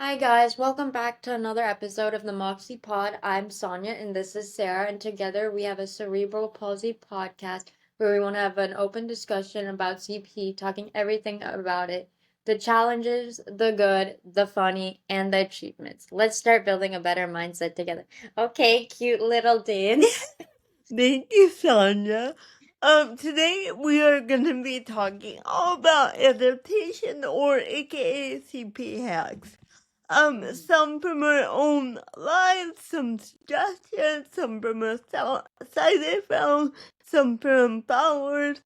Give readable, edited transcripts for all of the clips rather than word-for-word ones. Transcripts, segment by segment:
Hi guys, welcome back to another episode of the Moxie Pod. I'm Sonia and this is Sarah, and together we have a Cerebral Palsy podcast where we want to have an open discussion about CP, talking everything about it, the challenges, the good, the funny, and the achievements. Let's start building a better mindset together. Okay, cute little dude. Thank you, Sonia. Today we are going to be talking all about adaptation or AKA CP hacks. Some from our own lives, some suggestions, some from a sites I found, some from followers.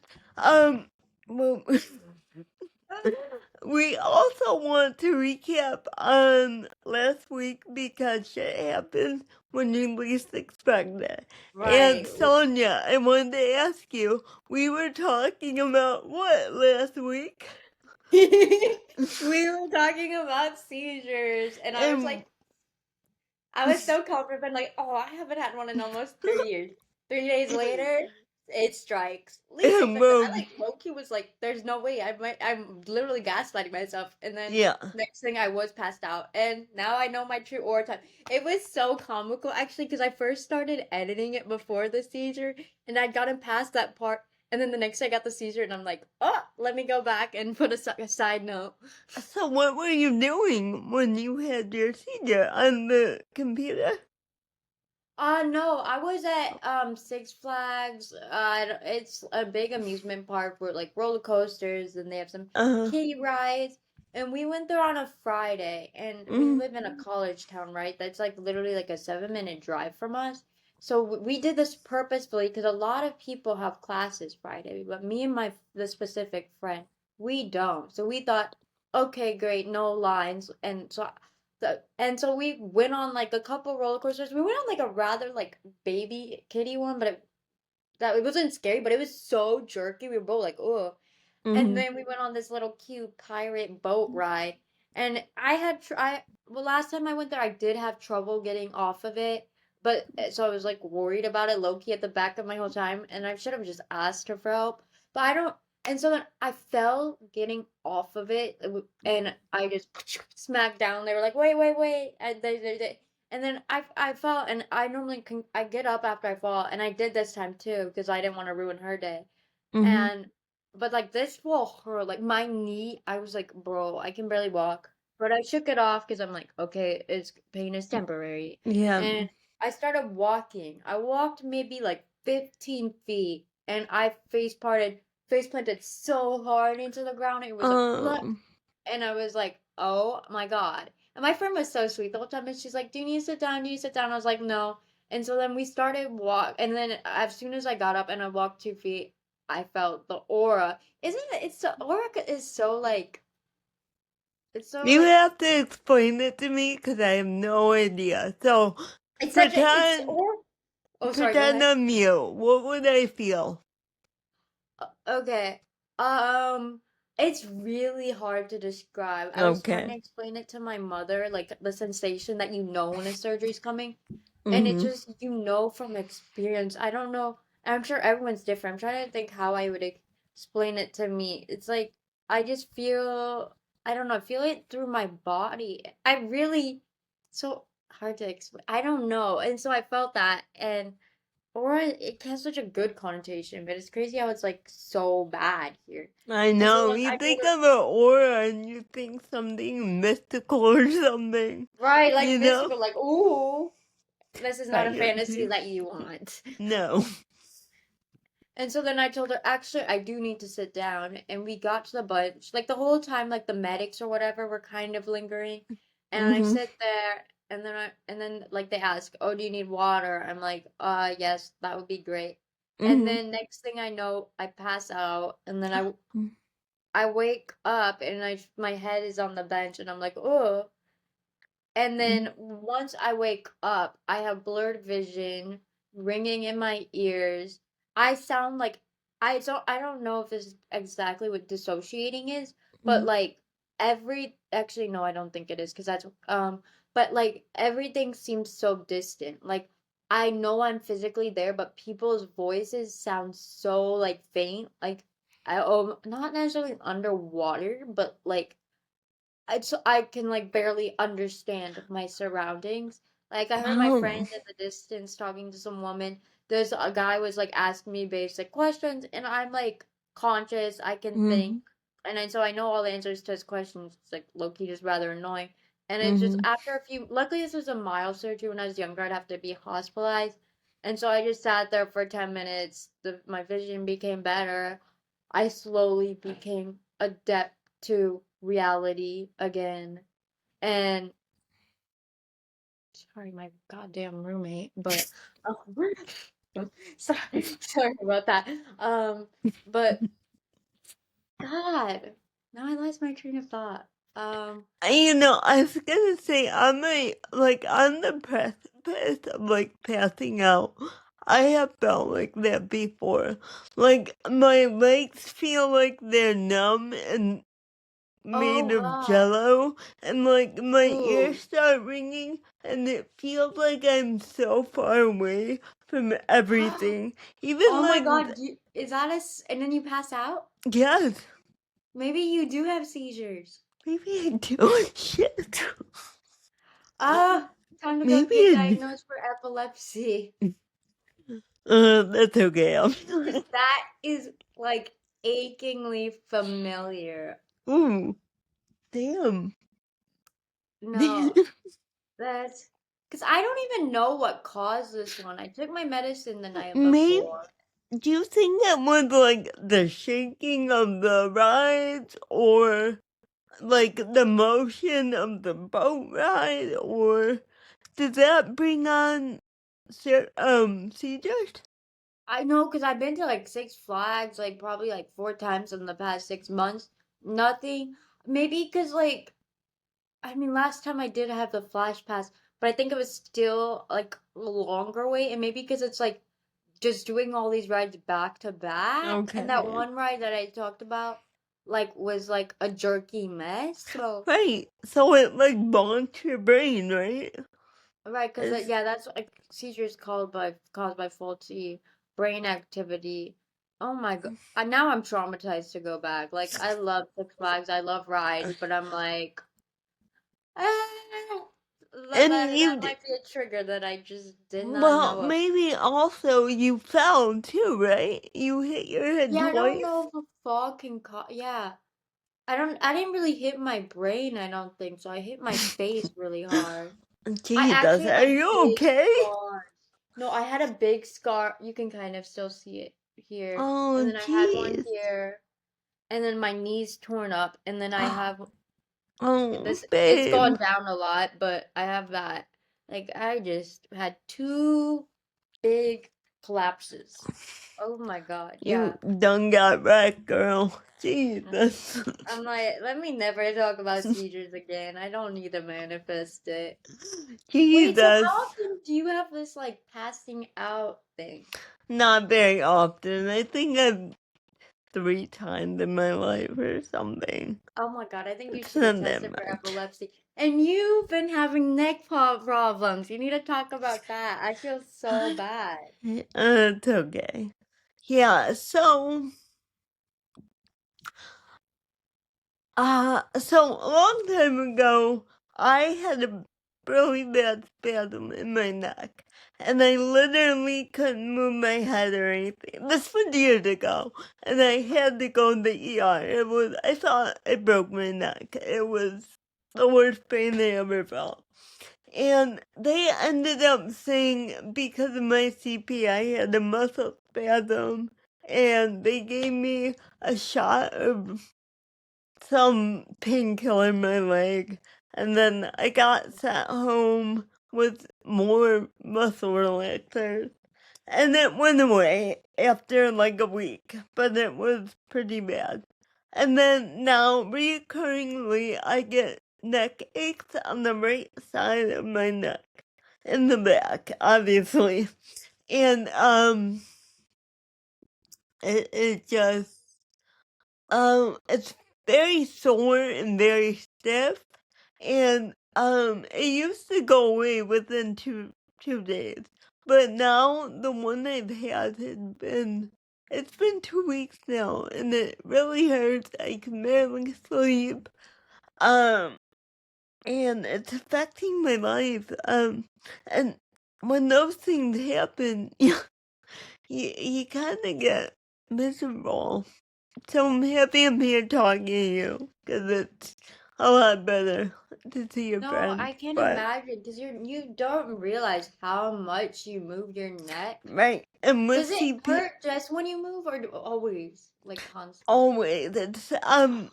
Well, we also want to recap on last week because shit happens when you least expect it. And Right. Sonia, I wanted to ask you, we were talking about what last week? We were talking about seizures, and I was And like, I was so confident, like, oh, I haven't had one in almost 3 years. 3 days later, it strikes. Least and expected. I well, like Loki was like, there's no way. I'm literally gaslighting myself. And then yeah. next thing I was passed out. And now I know my true aura time. It was so comical actually, because I first started editing it before the seizure and I'd gotten past that part. And then the next day I got the seizure and I'm like, oh, let me go back and put a side note. So what were you doing when you had your seizure on the computer? No, I was at Six Flags. It's a big amusement park where like roller coasters and they have some Uh, kiddie rides. And we went there on a Friday, and we mm, live in a college town, right? That's like literally like a 7 minute drive from us. So we did this purposefully because a lot of people have classes Friday, but me and my the specific friend, we don't. So we thought, okay, great, no lines, and so we went on like a couple roller coasters. We went on like a rather like baby kiddie one, but it wasn't scary, but it was so jerky. We were both like, oh. And mm, then we went on this little cute pirate boat ride. And well, last time I went there, I did have trouble getting off of it. But so I was like worried about it low key at the back of my whole time. And I should have just asked her for help. But I don't. And so then I fell getting off of it. And I just smacked down. They were like, wait, wait, wait. And then I fell. And I normally I get up after I fall. And I did this time too because I didn't want to ruin her day. mm-hmm. And but like this will hurt. Like my knee, I was like, bro, I can barely walk. But I shook it off because I'm like, okay, it's pain is temporary. Yeah. And I started walking. I walked maybe like 15 feet and I face planted so hard into the ground. It was like blood. Um. And I was like, oh my God. And my friend was so sweet the whole time. And she's like, do you need to sit down? Do you need to sit down? I was like, no. And so then we started walk. And then as soon as I got up and I walked 2 feet, I felt the aura. Isn't it? It's so aura is so like it's so You like have to explain it to me because I have no idea. So it's such a it's pretend aura. Oh, sorry. Go pretend ahead. I'm you. What would I feel? Okay. Um, it's really hard to describe. I was trying to Okay. explain it to my mother, like the sensation that you know when a surgery's coming. And it Mm-hmm. just, you know from experience. I don't know. I'm sure everyone's different. I'm trying to think how I would explain it to me. It's like, I just feel, I don't know, I feel it through my body. I really, so hard to explain. I don't know. And so I felt that. And or it has such a good connotation, but it's crazy how it's like so bad here. I And so know. then You I told think her, of an aura and you think something mystical or something. right, like You know? mystical, like, ooh, this is not I a get fantasy you. that you want. No. And so then I told her, actually, I do need to sit down. And we got to the bench. Like the whole time, like the medics or whatever were kind of lingering. And I Mm-hmm. sit there and then like they ask, oh, do you need water? I'm like, yes, that would be great. And Mm-hmm. then next thing I know, I pass out and then I wake up and my head is on the bench and I'm like, oh. And then once I wake up, I have blurred vision, ringing in my ears. I sound like I don't know if this is exactly what dissociating is, but Mm-hmm. like actually no, I don't think it is because that's but like everything seems so distant. Like I know I'm physically there, but people's voices sound so like faint, like not necessarily underwater, but like I can like barely understand my surroundings. Like I heard my friend Oh. in the distance talking to some woman. There's a guy was like asking me basic questions, and I'm like conscious. I can think, Mm-hmm. and so I know all the answers to his questions. It's like low key just rather annoying. And it's just Mm-hmm. after a few. Luckily, this was a mild surgery. When I was younger, I'd have to be hospitalized, and so I just sat there for 10 minutes. My vision became better. I slowly became adept to reality again. And sorry, my goddamn roommate, but sorry about that. But God, now I lost my train of thought. I was gonna say on the precipice of like passing out. I have felt like that before. Like my legs feel like they're numb and made Oh of God. jello, and like my ears Ooh. start ringing, and it feels like I'm so far away from everything. Even Oh my like, God, is that and then you pass out? yes, Maybe you do have seizures. maybe I do. Shit. Ah, time to go Maybe get I diagnosed for epilepsy. do. That's okay. Because that is like achingly familiar. Ooh, damn. No, that's because I don't even know what caused this one. I took my medicine the night Maybe, before. do you think it was like the shaking of the rides, or like the motion of the boat ride, or did that bring on seizures? I know because I've been to like Six Flags, like probably like 4 times in the past 6 months. Nothing. Maybe because like I mean, last time I did have the Flash Pass, but I think it was still like a longer wait, and maybe because it's like just doing all these rides back to back, and that Okay. one ride that I talked about like was like a jerky mess. So Right. So it like bonds your brain, right? right, because It's yeah, that's like seizures caused by faulty brain activity. Oh my God. Now I'm traumatized to go back. Like I love Six Flags, I love rides, but I'm like, ah, that, and that that might be a trigger that I just did not well, know of. maybe also you fell too, right? You hit your head Yeah, I don't know twice. if a fall can cause. Yeah, I didn't really hit my brain. I don't think so. I hit my face really hard. I Jesus, actually had are like you big okay? scars. No, I had a big scar. You can kind of still see it here. And Oh, then I had one jeez. here. And then my knee's torn up. And then I have Oh, this, it's babe. gone down a lot, but I have that. Like, I just had two big collapses. Oh my God. You Yeah. done got wrecked, girl. Mm. Jesus. I'm like, let me never talk about seizures again. I don't need to manifest it. Wait, so Jesus. how often do you have this like passing out thing? Not very often. I think I've 3 times in my life or something. Oh my God, I think you It's should get not that tested for much. epilepsy. And you've been having neck problems. You need to talk about that. I feel so bad. It's okay. Yeah, so so a long time ago, I had a really bad spasm in my neck, and I literally couldn't move my head or anything. This was years ago, and I had to go to the ER. I thought I broke my neck. It was the worst pain I ever felt. And they ended up saying because of my CP, I had a muscle spasm, and they gave me a shot of some painkiller in my leg, and then I got sent home with more muscle relaxers, and it went away after like a week, but it was pretty bad. And then now, recurringly, I get neck aches on the right side of my neck, in the back, obviously, and it just it's very sore and very stiff, and it used to go away within two days, but now the one I've had has been it's been 2 weeks now, and it really hurts. I can barely sleep. and it's affecting my life. And when those things happen, you kind of get miserable. So I'm happy I'm here talking to you, because it's a lot better to see your No, friends. I can't But, imagine because you don't realize how much you move your neck. right, and with Does it CP, hurt just when you move or always, like constant? always, it's,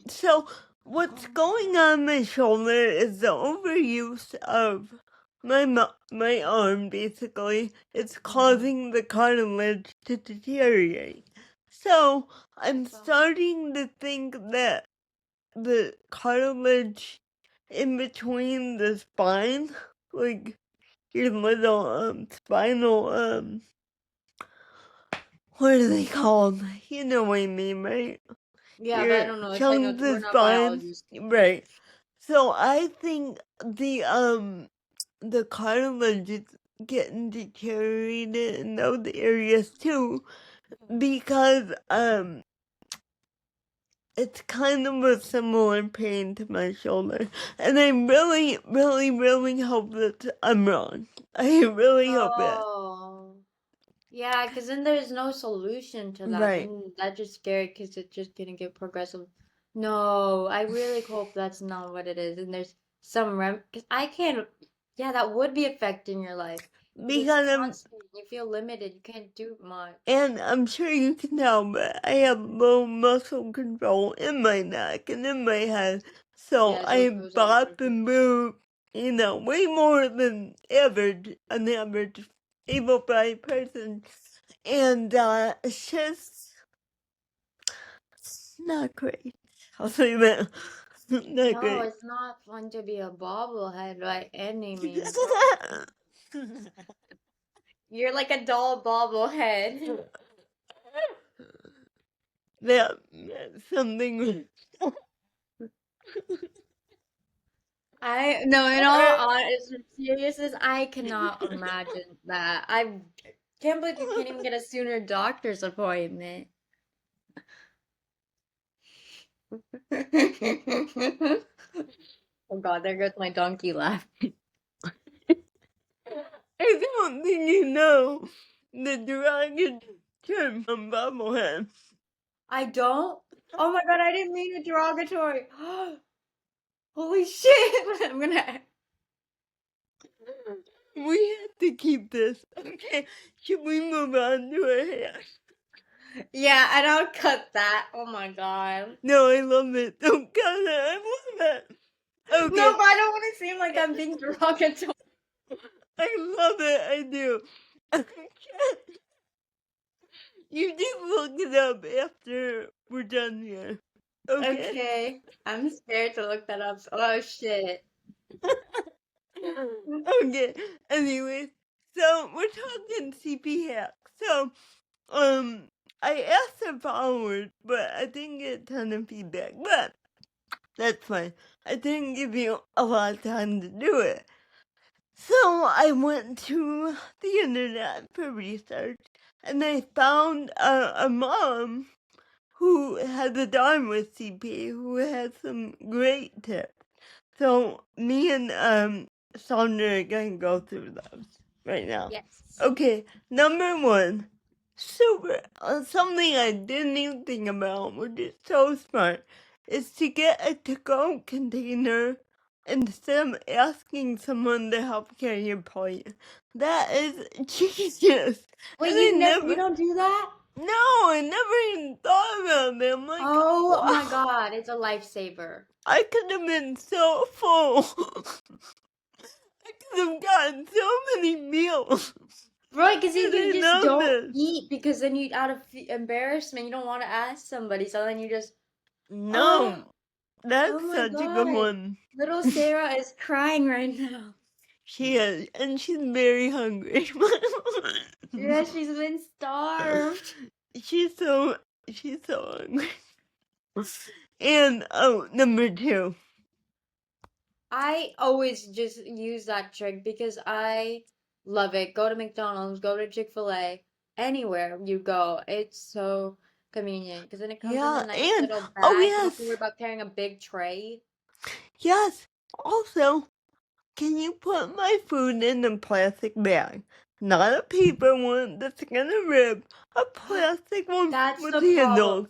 so what's going on my shoulder is the overuse of my arm, basically. It's Mm-hmm. causing the cartilage to deteriorate. So, I'm So, starting to think that the cartilage in between the spine, like your little spinal what are they called? You know what I mean, right? yeah, but I Your don't know. It's like no, chunks we're of not spine, biologists. right? So I think the cartilage is getting deteriorated in those areas too, because it's kind of a similar pain to my shoulder. And I really, really, really hope that I'm wrong. I really hope it. Oh, yeah, because then there's no solution to that. Right. Then that's just scary because it's just gonna get progressive. No, I really hope that's not what it is. And there's some because I can't. Yeah, that would be affecting your life because it's Because constant. You feel limited. You can't do much. and I'm sure you can tell, but I have low muscle control in my neck and in my head. So Yeah, so I it goes all over. bop and move, way more than an average able-bodied person. And it's just not great. I'll say that. Not No, great. it's not fun to be a bobblehead by any means. You're like a doll bobblehead. That's something. I no, in all honest seriousness, I cannot imagine that. I can't believe you can't even get a sooner doctor's appointment. Oh God, there goes my donkey laugh. I don't think you know the derogatory term from Bubblehead. I don't. Oh my God, I didn't mean it derogatory. Holy shit! I'm gonna. We have to keep this. Okay, should we move on to our hair? Yeah, and I'll cut that. Oh my God. No, I love it. Don't cut it. I love it. No, Okay, but I don't want to seem like I'm being derogatory. I love it. I do. You just look it up after we're done here. Okay? Okay, I'm scared to look that up. Oh shit. Okay, anyways, so we're talking CP hacks. So, I asked our followers, but I didn't get a ton of feedback, but that's fine. I didn't give you a lot of time to do it. So I went to the internet for research, and I found a mom who has a daughter with CP who has some great tips. So me and Sandra are gonna go through those right now. Yes. Okay, number one, something I didn't even think about, which is so smart, is to get a to-go container instead of asking someone to help carry your plate. That is genius. Wait, And I you never, don't do that? no, I never even thought about it. I'm like, Oh my wow, God, it's a lifesaver. I could have been so full. I could have gotten so many meals. Right, because Did I you just know don't this? eat because then you, out of embarrassment, you don't want to ask somebody. So then you just, oh, No, oh that's my such a good God. one. Little Sarah is crying right now. She is, and she's very hungry. Yeah, she's been starved. she's so she's so hungry. And oh, number two. I always just use that trick because I love it. Go to McDonald's, go to Chick-fil-A, anywhere you go. It's so convenient because then it comes in a Yeah, nice and little oh bag. You don't have to worry yes, about carrying a big tray. Yes. Also, can you put my food in a plastic bag? Not a paper one that's gonna rip. A plastic one That's with the problem. handles.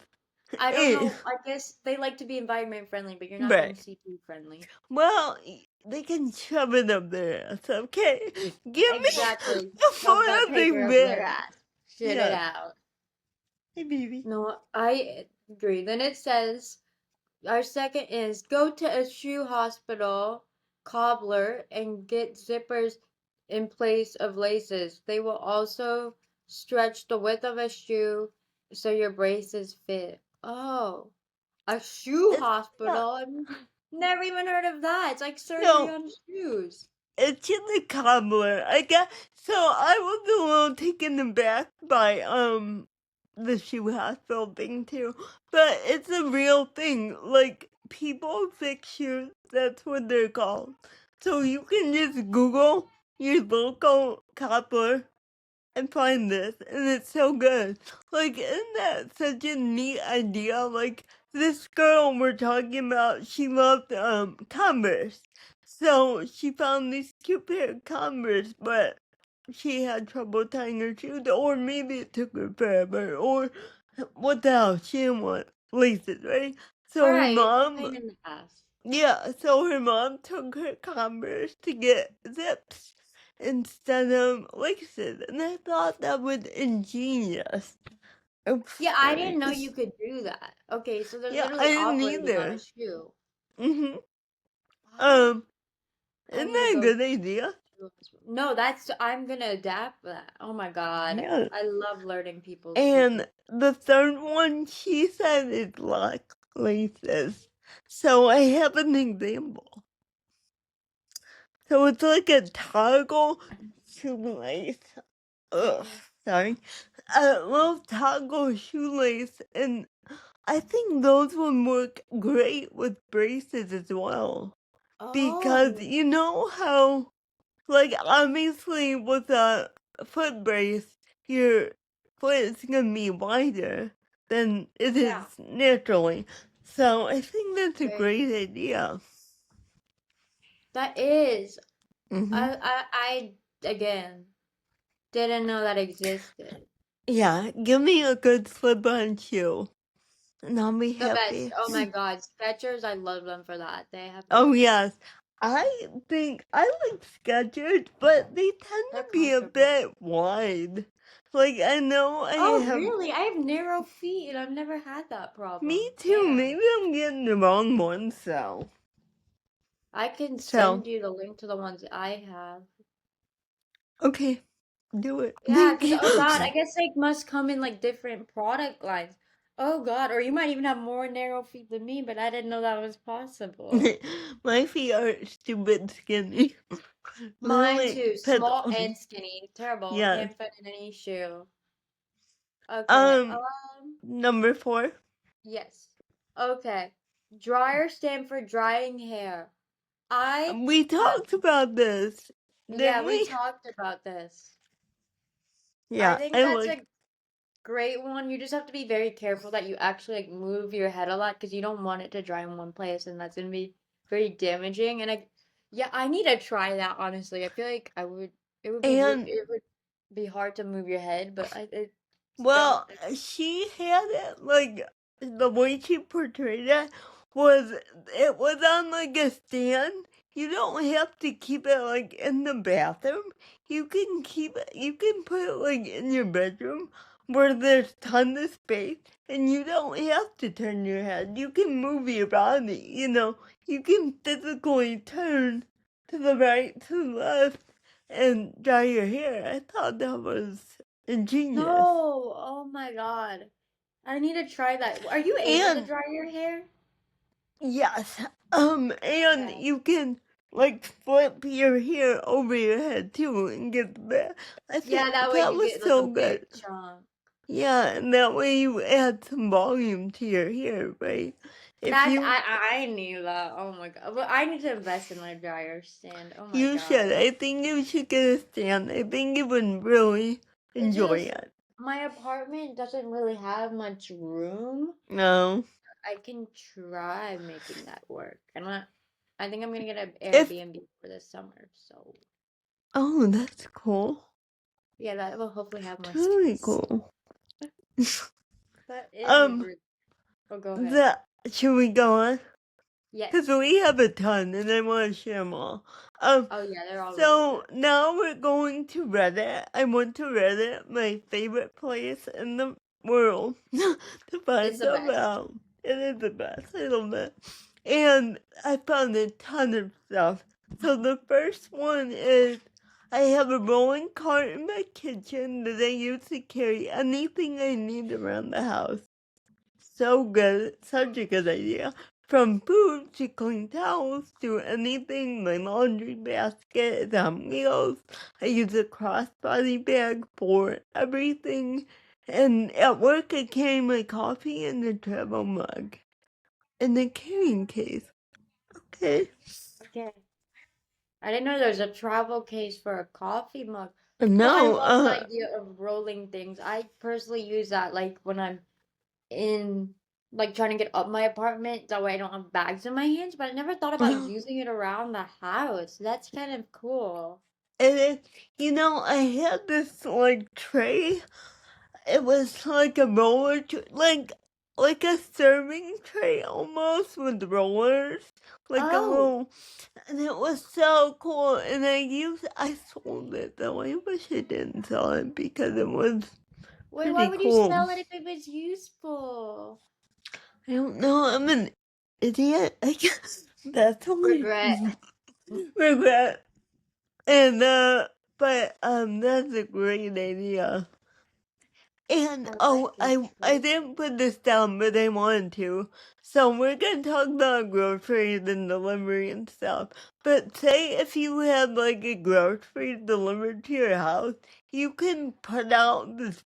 I don't Eh, know. I guess they like to be environment friendly, but you're not being right. CP friendly. Well, they can shove it up their ass, okay? Give me Exactly. a Shove that paper plastic up their bag. ass. Shit it Yeah. out. Hey, baby. No, I agree. Then it says our second is go to a shoe hospital cobbler and get zippers in place of laces. They will also stretch the width of a shoe so your braces fit. Oh, a shoe It's not, hospital? I've never even heard of that. It's like surgery no, on shoes. it's in the cobbler. I got, so I was a little taken aback by, the shoe hospital thing too. But it's a real thing. Like, people fix shoes, that's what they're called. So you can just Google your local cobbler and find this, and it's so good. Like, isn't that such a neat idea? Like, this girl we're talking about, she loved Converse, so she found these cute pair of Converse, but she had trouble tying her shoes, or maybe it took her forever, or what the hell, she didn't want laces, right? So her Right, it's a mom, pain in the ass. yeah, so her mom took her Converse to get zips instead of laces, and I thought that was ingenious. Oops, Yeah, I sorry. didn't know you could do that. Okay, so they're Yeah, I literally didn't operating on a either. shoe. Mm-hmm. Oh, I Isn't need to that a go to good idea? No, I'm gonna adapt that. Oh my God. Yeah. I love learning people's And secrets. the third one, she said, is lock laces. So I have an example. So it's like a toggle shoelace. Ugh, sorry. A little toggle shoelace, and I think those would work great with braces as well. Because Oh, you know how, like, obviously with a foot brace, your foot is gonna be wider than it is yeah, naturally. So I think that's a very true. great idea. That is. Mm-hmm. I again didn't know that existed. Yeah, give me a good slip-on shoe, and I'll be The best. happy. Oh my God, Skechers, I love them for that. They have good Oh fit. yes, I think I like Skechers, but they tend They're to be a comfortable. bit wide. Like I know I Oh, have. really? I have narrow feet and I've never had that Me problem. too. Damn. Maybe I'm getting the wrong one. I can So send you the link to the ones I have. okay, do it. Yeah, Thank because you. oh God, I guess they must come in like different product lines. Oh God, or you might even have more narrow feet than me, but I didn't know that was possible. My feet are stupid skinny. Mine Literally too, small pencil. and skinny. Terrible. Yes. Can't fit in any shoe. Okay. Um, number 4. Yes. Okay. Dryer stand for drying hair. I We have, talked about this, yeah, didn't we we? talked about this. I Yeah, think I that's like. a great one. You just have to be very careful that you actually like move your head a lot because you don't want it to dry in one place, and that's gonna be very damaging. And yeah, I need to try that honestly. I feel like I would. And It would be hard to move your head, but it don't. well, she had it like the way she portrayed it was on like a stand. You don't have to keep it like in the bathroom. You can put it like in your bedroom where there's tons of space and you don't have to turn your head. You can move your body, you can physically turn to the right, to the left and dry your hair. I thought that was ingenious. No, oh my God. I need to try that. Are you able to And dry your hair? yes, and Okay. you can like flip your hair over your head too and get the back. I Yeah, think that way that you was get like a so big good. chunk. Yeah, and that way you add some volume to your hair, right? If That's you I knew that. Oh my God. But I need to invest in my dryer stand. Oh my you God. should, I think you should get a stand. I think you would really It's enjoy just it. my apartment doesn't really have much room. No. I can try making that work. I think I'm gonna get an If Airbnb for this summer. So oh, that's cool. yeah, that will hopefully have more Totally space. cool. That is a um, great. Oh, go ahead. the should we go on? Because Yes. we have a ton and I want to share them all. Um, Oh yeah, they're all really so good. now we're going to Reddit. I went to Reddit, my favorite place in the world, to It's find the stuff best. out. It is the best. I love it. And I found a ton of stuff. So the first one is I have a rolling cart in my kitchen that I use to carry anything I need around the house. So good, such a good idea. From food to clean towels to anything, my laundry basket is on wheels. I use a crossbody bag for everything. And at work, I carry my coffee in a travel mug in a carrying case. Okay. Okay. I didn't know there was a travel case for a coffee mug. But I No, love the idea of rolling things. I personally use that like when I'm in like trying to get up my apartment. That way I don't have bags in my hands. But I never thought about using it around the house. That's kind of cool. and it, I had this like tray. It was like a roller, like a serving tray almost with rollers, like a Oh, little, and it was so cool. And I sold it though. I wish I didn't sell it because it was wait, why pretty would you cool. sell it if it was useful? I don't know. I'm an idiot. I guess that's only Regret. regret. And but that's a great idea. And I oh, like it. I didn't put this down, but I wanted to. So we're gonna talk about groceries and delivery and stuff. But say if you had like a grocery delivered to your house, you can put out this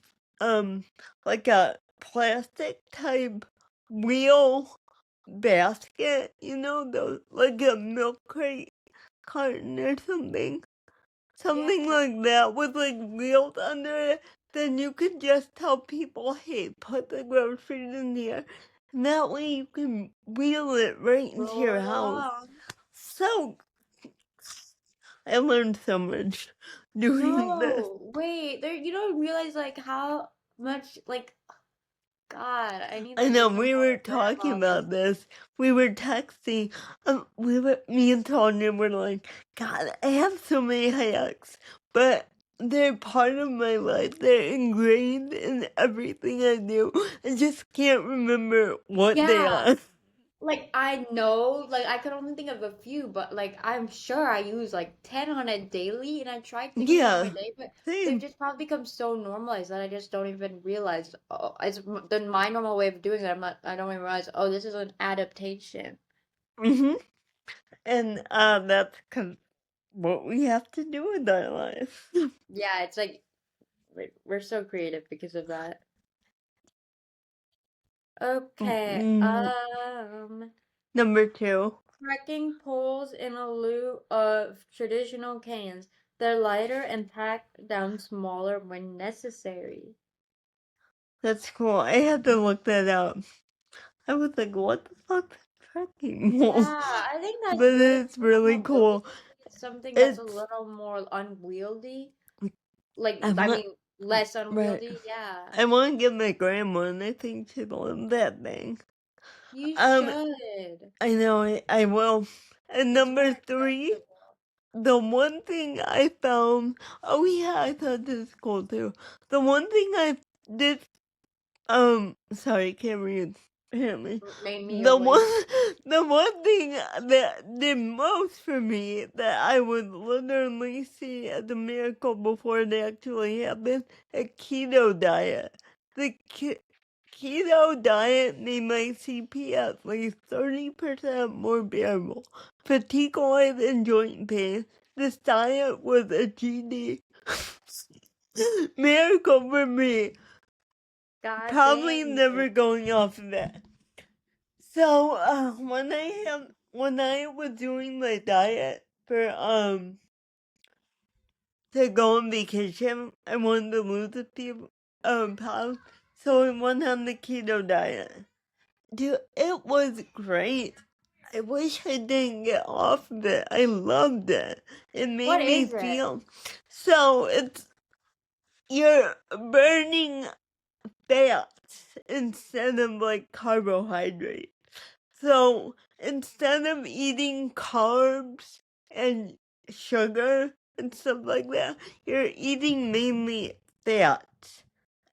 like a plastic type wheel basket, those like a milk crate carton or something. Yeah. Something like that with like wheels under it, then you can just tell people, hey, put the groceries in here. And that way you can wheel it right into Roll your it house. along. So I learned so much doing this. No, wait, there you don't realize like how much like God, I need I to know get some we more were talking grandmas. about this. We were texting. Me and Tanya were like, God, I have so many hacks, but they're part of my life. They're ingrained in everything I do. I just can't remember what they Yeah, are. like I know, like I could only think of a few, but like I'm sure I use like 10 on a daily, and I try thinking of them every Yeah, day, but they've same. just probably become so normalized that I just don't even realize. Oh, my normal way of doing it. I don't even realize. Oh, this is an adaptation. And that's what we have to do with our life. Yeah, it's like we're so creative because of that. Okay, Mm, number two. trekking poles in a lieu of traditional canes. They're lighter and pack down smaller when necessary. That's cool. I had to look that up. I was like, what the fuck? Trekking Yeah, mole. I think that's But good it's for really cool. mobility. It's something that's a It's, little more unwieldy. Like, I I want, mean, less right. unwieldy. Yeah. I want to give my grandma, and I think she'd love that thing. You Um, should. I know I will. And It's more number three, accessible. the one thing I found, oh yeah, I thought this was cool too. The one thing I did sorry, can't read. Apparently, Made me the one, awake. the one thing that did most for me that I would literally see as a miracle before it actually happened, a keto diet. The keto diet made my CP at least 30% more bearable. Fatigue wise and joint pain. This diet was a GD miracle for me. God Probably dang never it. going off of that. So, when I was doing my diet for to go on vacation, I wanted to lose a few pounds, so I went on the keto diet. Dude, it was great. I wish I didn't get off of it. I loved it. It made What me is it? feel so you're burning fats instead of like carbohydrates. So instead of eating carbs and sugar and stuff like that, you're eating mainly fats.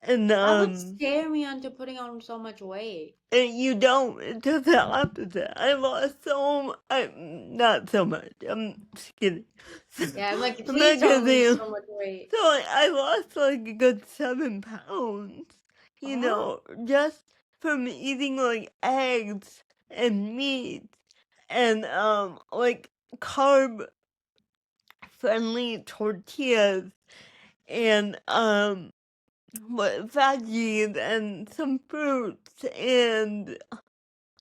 And That would scare me into putting on so much weight. and you don't. It does the opposite. I lost not so much. I'm just kidding. Yeah, I'm like, I'm please not don't gonna lose say. so much weight. So I lost like a good 7 pounds. You Huh? know, just from eating like eggs and meat and like carb friendly tortillas and what veggies and some fruits and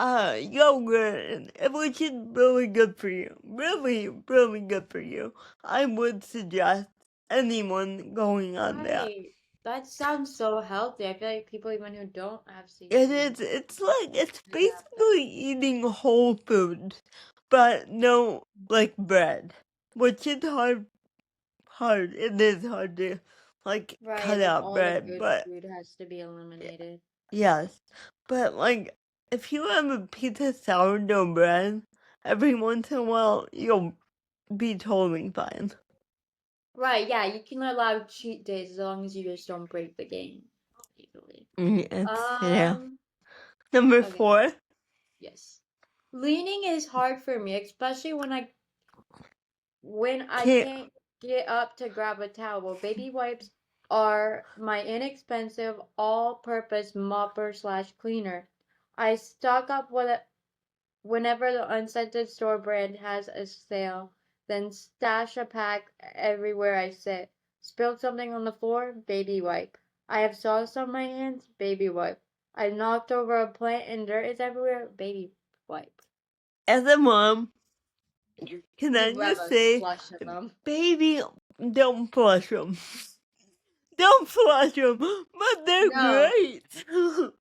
yogurt, which is really good for you. Really, really good for you. I would suggest anyone going on that. Right. That sounds so healthy. I feel like people even who don't have It CP is, it's could have that. basically eating whole foods, but no, like bread, which is hard. It is hard to, like, Right, cut like out all the bread, good but food has to be eliminated. yes. But, like, if you have a piece of sourdough bread, every once in a while, you'll be totally fine. Right, yeah, you can allow cheat days as long as you just don't break the game easily. Yeah. Um, Number okay, 4, yes. Leaning is hard for me, especially when I can't, can't get up to grab a towel. Baby wipes are my inexpensive all-purpose mopper slash cleaner. I stock up with it whenever the unscented store brand has a sale, then stash a pack everywhere I sit. Spilled something on the floor? Baby wipe. I have sauce on my hands? Baby wipe. I knocked over a plant and dirt is everywhere? Baby wipe. as a mom, can I You'd just rather say, flush them. baby, don't flush them. Don't flush them, but they're No, great.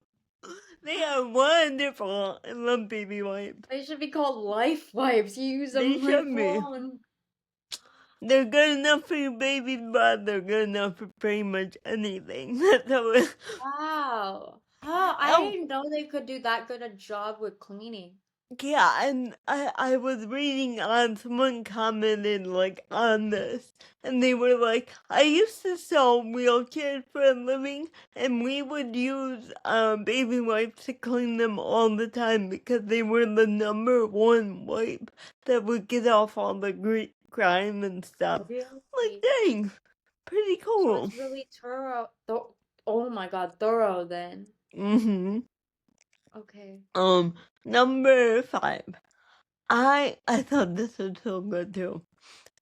They are wonderful. I love baby wipes. they should be called life wipes. You use They them should be. lifelong. They're good enough for your baby's breath. They're good enough for pretty much anything. That's how it. Wow. Huh, I Oh, didn't know they could do that good a job with cleaning. yeah, and I was reading on someone commented like on this, and they were like, I used to sell wheelchairs for a living, and we would use baby wipes to clean them all the time because they were the number one wipe that would get off all the grime and stuff. Like, Really? dang, pretty So cool. it's really thorough. Oh my God, thorough then. Mm-hmm. Okay. Um, Number 5. I thought this was so good too.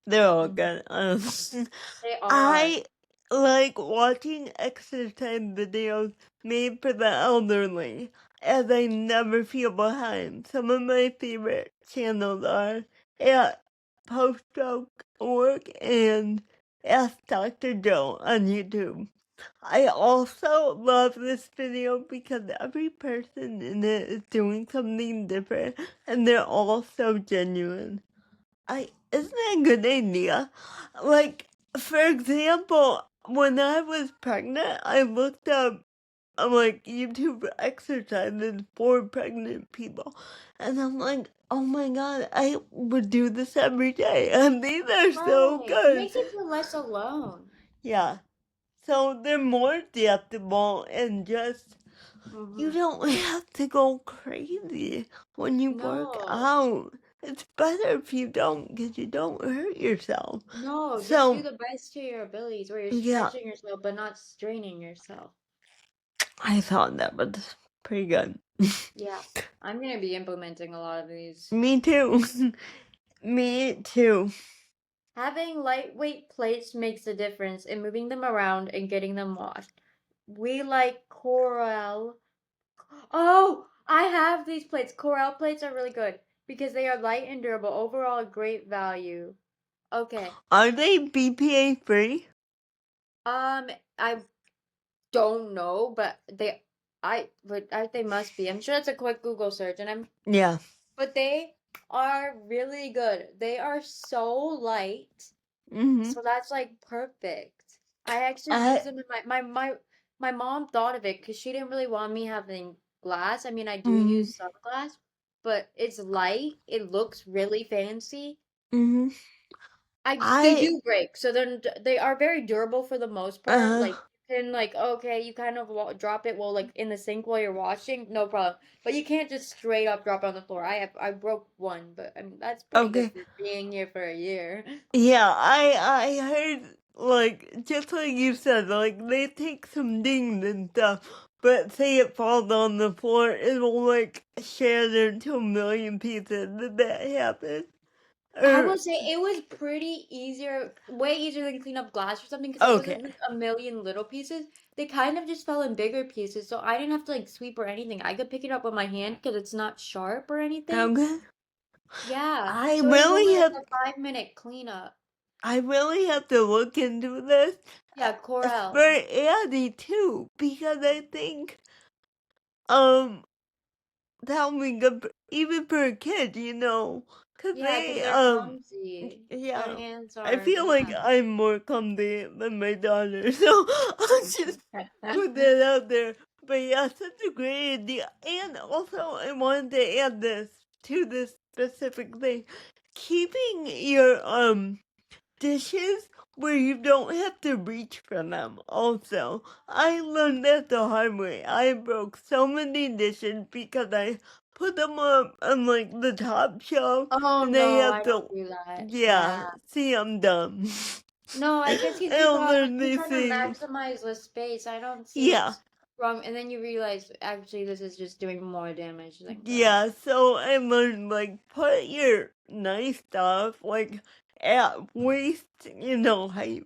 They're all Mhm. good. They are. I like watching exercise videos made for the elderly, as I never feel behind. Some of my favorite channels are at Post Stroke Org and Ask Dr. Joe on YouTube. I also love this video because every person in it is doing something different and they're all so genuine. Isn't that a good idea? Like, for example, when I was pregnant, I looked up like YouTube exercises for pregnant people, and I'm like, oh my god, I would do this every day, and these are so Right. It good. makes you feel less alone. Yeah, so they're more adaptable and just you Mm-hmm. don't have to go crazy when you work No. out. It's better if you don't, because you don't hurt yourself. No, just do So, the best to your abilities where you're yeah, stretching yourself but not straining yourself. I thought that was pretty good. Yeah. I'm gonna be implementing a lot of these. Me too. Me too. Having lightweight plates makes a difference in moving them around and getting them washed. We like Coral. Oh, I have these plates. Coral plates are really good because they are light and durable. Overall, a great value. Okay. Are they BPA free? Um, I don't know, but they must be. I'm sure it's a quick Google search, and Yeah. but they are really good. They are so light. Mm-hmm. So that's like perfect. I actually use I them in my mom thought of it because she didn't really want me having glass. I mean, I do mm-hmm. use sunglass, but it's light. It looks really fancy. Mm-hmm. They I do break, so then they are very durable for the most part. uh Like you can like okay, you kind of wa drop it while like in the sink while you're washing, no problem. But you can't just straight up drop it on the floor. I broke one, but I mean that's pretty good okay. for being here for a year. Yeah, I heard like just like you said, like they take some dings and stuff, but say it falls on the floor, it will like shatter into a million pieces. Did that happen? I Or will say it was pretty easier, way easier than clean up glass or something because it okay, wasn't like a million little pieces. They kind of just fell in bigger pieces, so I didn't have to like sweep or anything. I could pick it up with my hand because it's not sharp or anything. okay. Yeah, I so it was really only like have a 5-minute cleanup. I really have to look into this Yeah, for Corel. Addie too because I think um that would be good even for a kid, you know, because Yeah, because they they're clumsy. Their yeah. hands I are, feel like yeah. I'm more clumsy than my daughter, so I'll just put that out there. But yeah, such a great idea. And also, I wanted to add this to this specific thing. Keeping your dishes where you don't have to reach for them also. I learned that the hard way. I broke so many dishes because I put them up on like the top shelf Oh and I no, have I don't to do that. yeah, Yeah. see I'm dumb. No, I guess I because you don't thought like learn you're these trying to things. maximize the space. I don't see Yeah. what's wrong, and then you realize actually this is just doing more damage than good. Yeah, so I learned like put your nice stuff like at waist, height.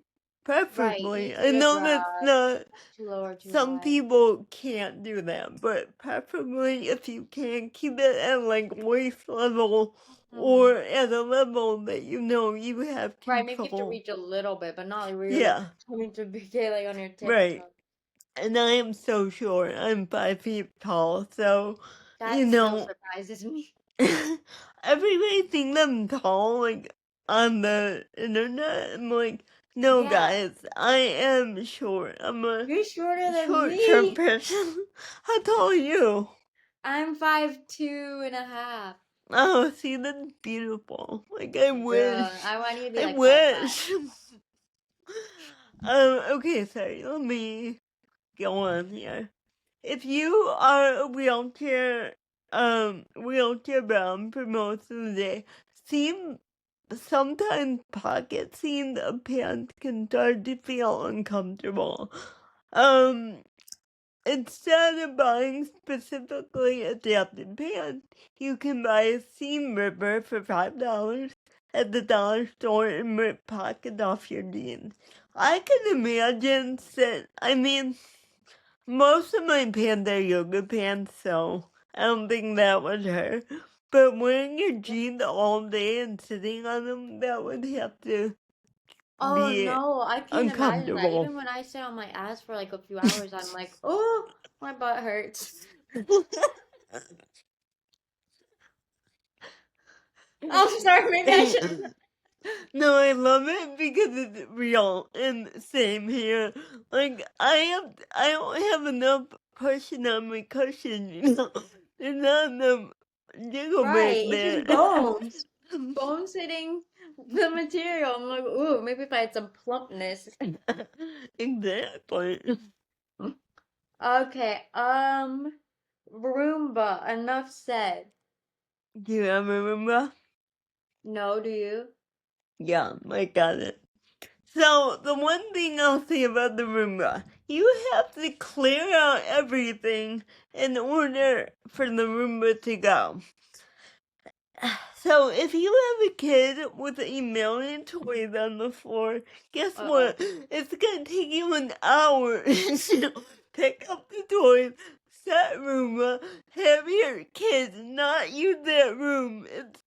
Right, Preferably. I easy to know that's grab, not too low or too some high. people can't do that, but preferably if you can keep it at like waist level Hmm. or at a level that you know you have Right, maybe you have to control. reach a little bit, but not where you're like Yeah, coming to be like on your right. tiptoe. And I am so short. I'm 5 feet tall, so you That still know surprises me. everybody thinks I'm tall, like on the internet. I'm like, no, Yeah, guys, I am short. I'm a you're shorter than short-term me. person. How tall are you? I'm 5'2.5". Oh, see, that's beautiful. Like, I wish. Girl, I want you to be I like 5'5". wish. Okay, sorry. Let me go on here. If you are a wheelchair bound for most of the day, seem sometimes pocket seams of pants can start to feel uncomfortable. Um, Instead of buying specifically adapted pants, you can buy a seam ripper for $5 at the dollar store and rip pockets off your jeans. I can imagine that, I mean, most of my pants are yoga pants, so I don't think that would hurt. But wearing your jeans all day and sitting on them, that would have to Oh be no, I can't imagine that. uncomfortable. Even when I sit on my ass for like a few hours, I'm like, oh, my butt hurts. Oh, sorry, maybe I should. No, I love it because it's real and same here. Like I don't have enough cushion on my cushion, you know. There's not enough jiggle back Right, it's there. just bones. Bones hitting the material. I'm like, ooh, maybe if I had some plumpness. Exactly. Okay, Roomba, enough said. Do you ever remember? No, do you? Yeah, I got it. So the one thing I'll say about the Roomba, you have to clear out everything in order for the Roomba to go. So if you have a kid with a million toys on the floor, guess Uh-oh. what? It's gonna take you an hour to pick up the toys, set Roomba, have your kids not use that room. It's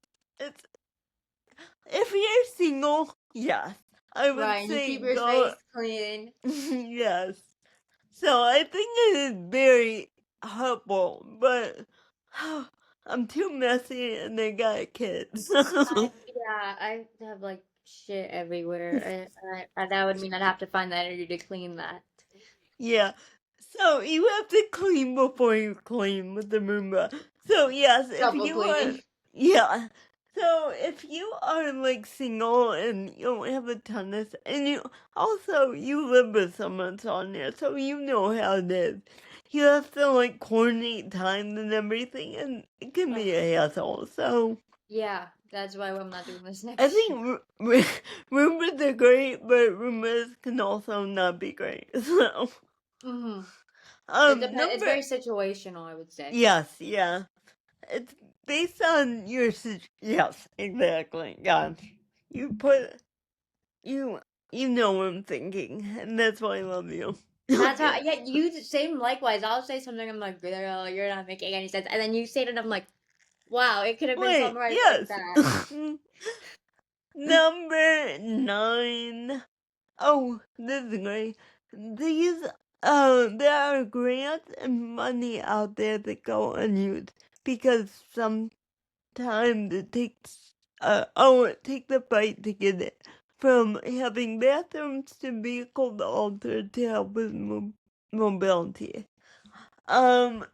if you're single, yes, I would Right, and you say keep your go. space clean. Yes. So I think it is very helpful, but I'm too messy and I got kids. I have like shit everywhere. That would mean I'd have to find the energy to clean that. Yeah. So you have to clean before you clean with the Roomba. So yes, if Double you are, cleaning. yeah. So if you are like single and you don't have a ton of, and you live with someone on there, so you know how it is. You have to like coordinate time and everything, and it can be Ugh. a hassle. So Yeah, that's why I'm not doing this I next year. think Roombas are great, but Roombas can also not be great. So Hmm. It depends. It's number very situational, I would say. yes, yeah. It's based on your yes, exactly. God, you put you you know what I'm thinking, and that's why I love you. That's how. Okay. Yeah, you same likewise. I'll say something. I'm like, girl, you're not making any sense, and then you say it, and I'm like, wow, it could have been Wait, summarized like yes. that. Number 9. Oh, this is great. These there are grants and money out there that go unused because sometimes it takes it takes a fight to get it. From having bathrooms to vehicle altered to help with mobility.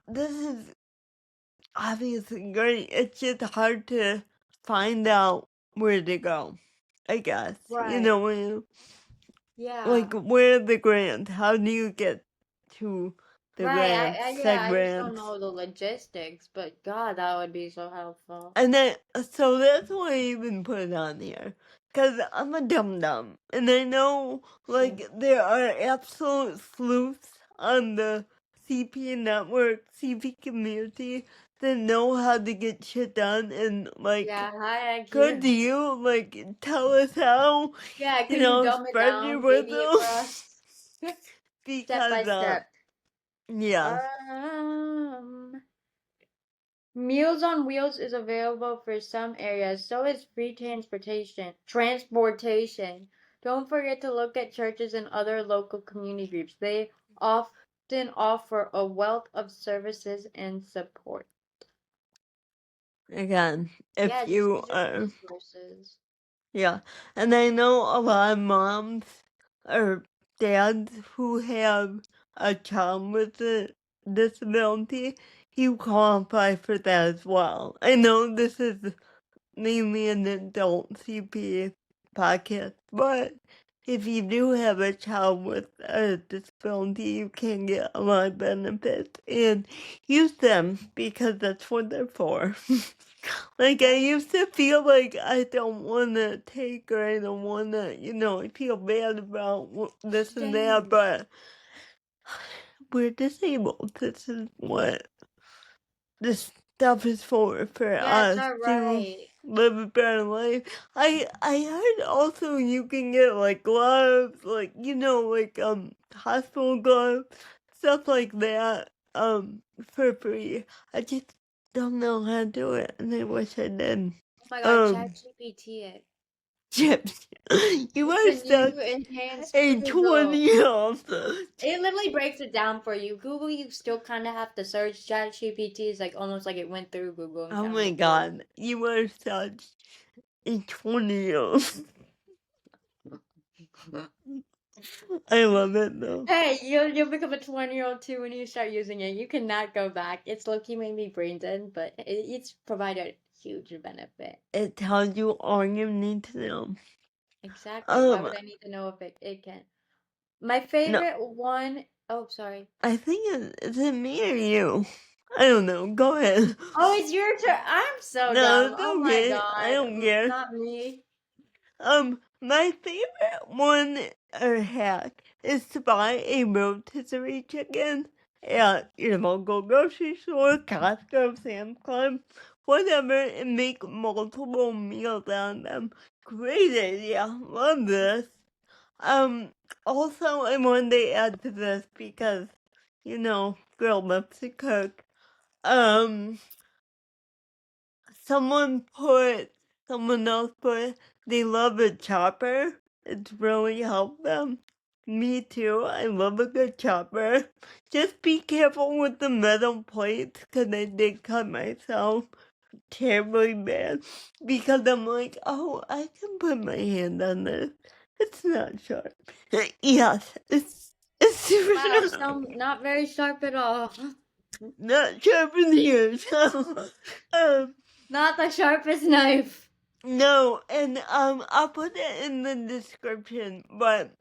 This is obviously great. It's just hard to find out where to go. I guess you Right. know what I mean? Like Yeah. where the grant? How do you get to the Right. grants? Yeah. Said I just don't grants. know the logistics, but God, that would be so helpful. And then, so that's why I even put it on here. Because I'm a dum dum. And I know, Sure. like, there are absolute sleuths on the CP network, CP community that know how to get shit done. And, like, Yeah. Hi, good IQ. to you. Like, tell us how, Yeah. Could you dumb it spread your down, baby, it wisdom. for us, step by Because, step? yeah. Um. Meals on Wheels is available for some areas, so is free transportation. Transportation. Don't forget to look at churches and other local community groups. They often offer a wealth of services and support. Again, Yeah, if just you use your are. resources. Yeah, and I know a lot of moms or dads who have a child with a disability. You qualify for that as well. I know this is mainly an adult CP podcast, but if you do have a child with a disability, you can get a lot of benefits and use them because that's what they're for. Like, I Yeah. used to feel like I don't want to take or I don't want to, I feel bad about this and that, Same. but we're disabled. This is what this stuff is for Yeah, it's us all to right. live a better life. I heard also you can get like gloves, like like hospital gloves, stuff like that, for free. I just don't know how to do it, and I wish I did. Oh my God, Um, ChatGPT it. Chips, you It's are the new such enhanced a Google. 20-year-old. It literally breaks it down for you. Google, you still kind of have to search. ChatGPT is like almost like it went through Google and Oh found my it for god, you are such a 20-year-old. you. I love it though. Hey, you'll become a 20-year-old too when you start using it. You cannot go back. It's low-key made me brain dead, but it's provided huge benefit. It tells you all you need to know. Exactly. Why Um, would I need to know if it can? My no, favorite one, oh, sorry. I think is it me or you? I don't know. Go ahead. Oh, it's your turn. I'm so No, dumb. it's Oh my okay. I God. don't care. Not me. My favorite one or hack is to buy a rotisserie chicken at your local grocery store, Costco, Sam's Club, whatever, and make multiple meals on them. Great idea. Love this. Um, Also, I wanted to add to this because, girl loves to cook. Um, someone else put, they love a chopper. It's really helped them. Me too. I love a good chopper. Just be careful with the metal plates, because I did cut myself terribly bad. Because I'm like, oh, I can put my hand on this. It's not sharp. Yes, it's super Wow, sharp. sound not very sharp at all. Not sharp in here. So, um, Not the sharpest knife. no, and I'll put it in the description, but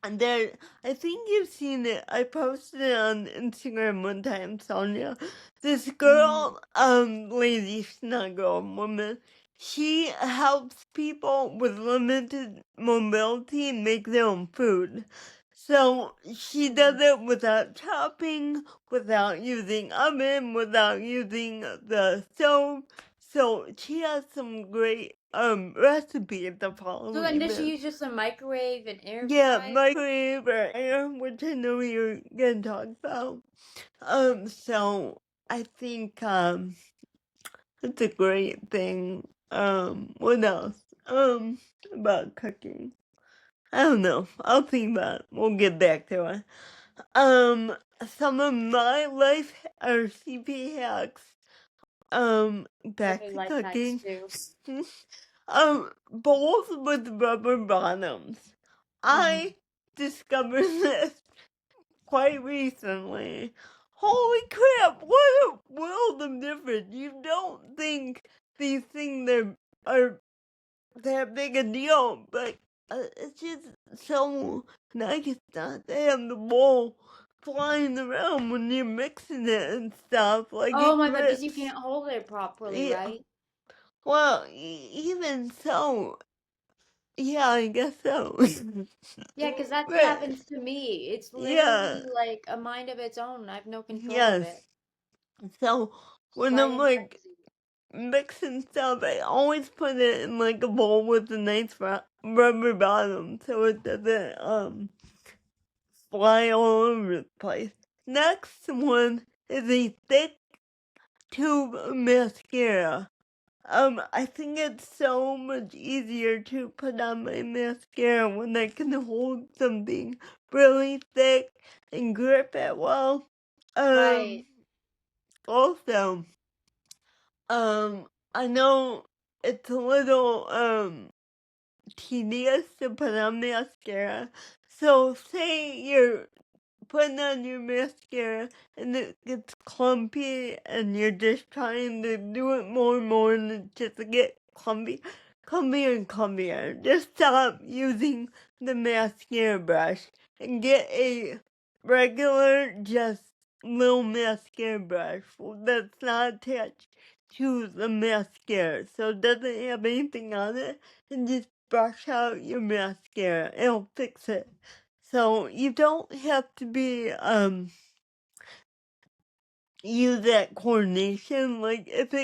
there, I think you've seen it. I posted it on Instagram one time, Sonia. This girl, lady, she's not a girl, woman. She helps people with limited mobility make their own food. So she does it without chopping, without using oven, without using the stove. So she has some great recipes to follow. So then does she even. use just a microwave and air Yeah, fry? microwave or air, which I know you're gonna talk about. So I think it's a great thing. What else? About cooking. I don't know. I'll think about it. We'll get back to it. Some of my life or CP hacks. Back Definitely to life hacks cooking. too. Bowls with rubber bottoms. I discovered this quite recently. Holy crap, what a world of difference. You don't think these things are that big a deal, but it's just so nice not to have the bowl flying around when you're mixing it and stuff. Like Oh it my god, because you grips. can't hold it properly, Yeah. right? Well, even so, yeah, I guess so. Yeah, because that's what But, happens to me. It's yeah, literally like a mind of its own. I have no control of yes. it. So when I'm Sliding like frenzy. mixing stuff, I always put it in like a bowl with a nice rubber bottom so it doesn't fly all over the place. Next one is a thick tube mascara. I think it's so much easier to put on my mascara when I can hold something really thick and grip it well. Right. Also, I know it's a little, tedious to put on mascara. So say you're putting on your mascara and it gets clumpy and you're just trying to do it more and more and it just get clumpier and clumpier. Just stop using the mascara brush and get a regular, just little mascara brush that's not attached to the mascara. So it doesn't have anything on it, and just brush out your mascara. It'll fix it. So you don't have to be use that coordination. Like Yeah, if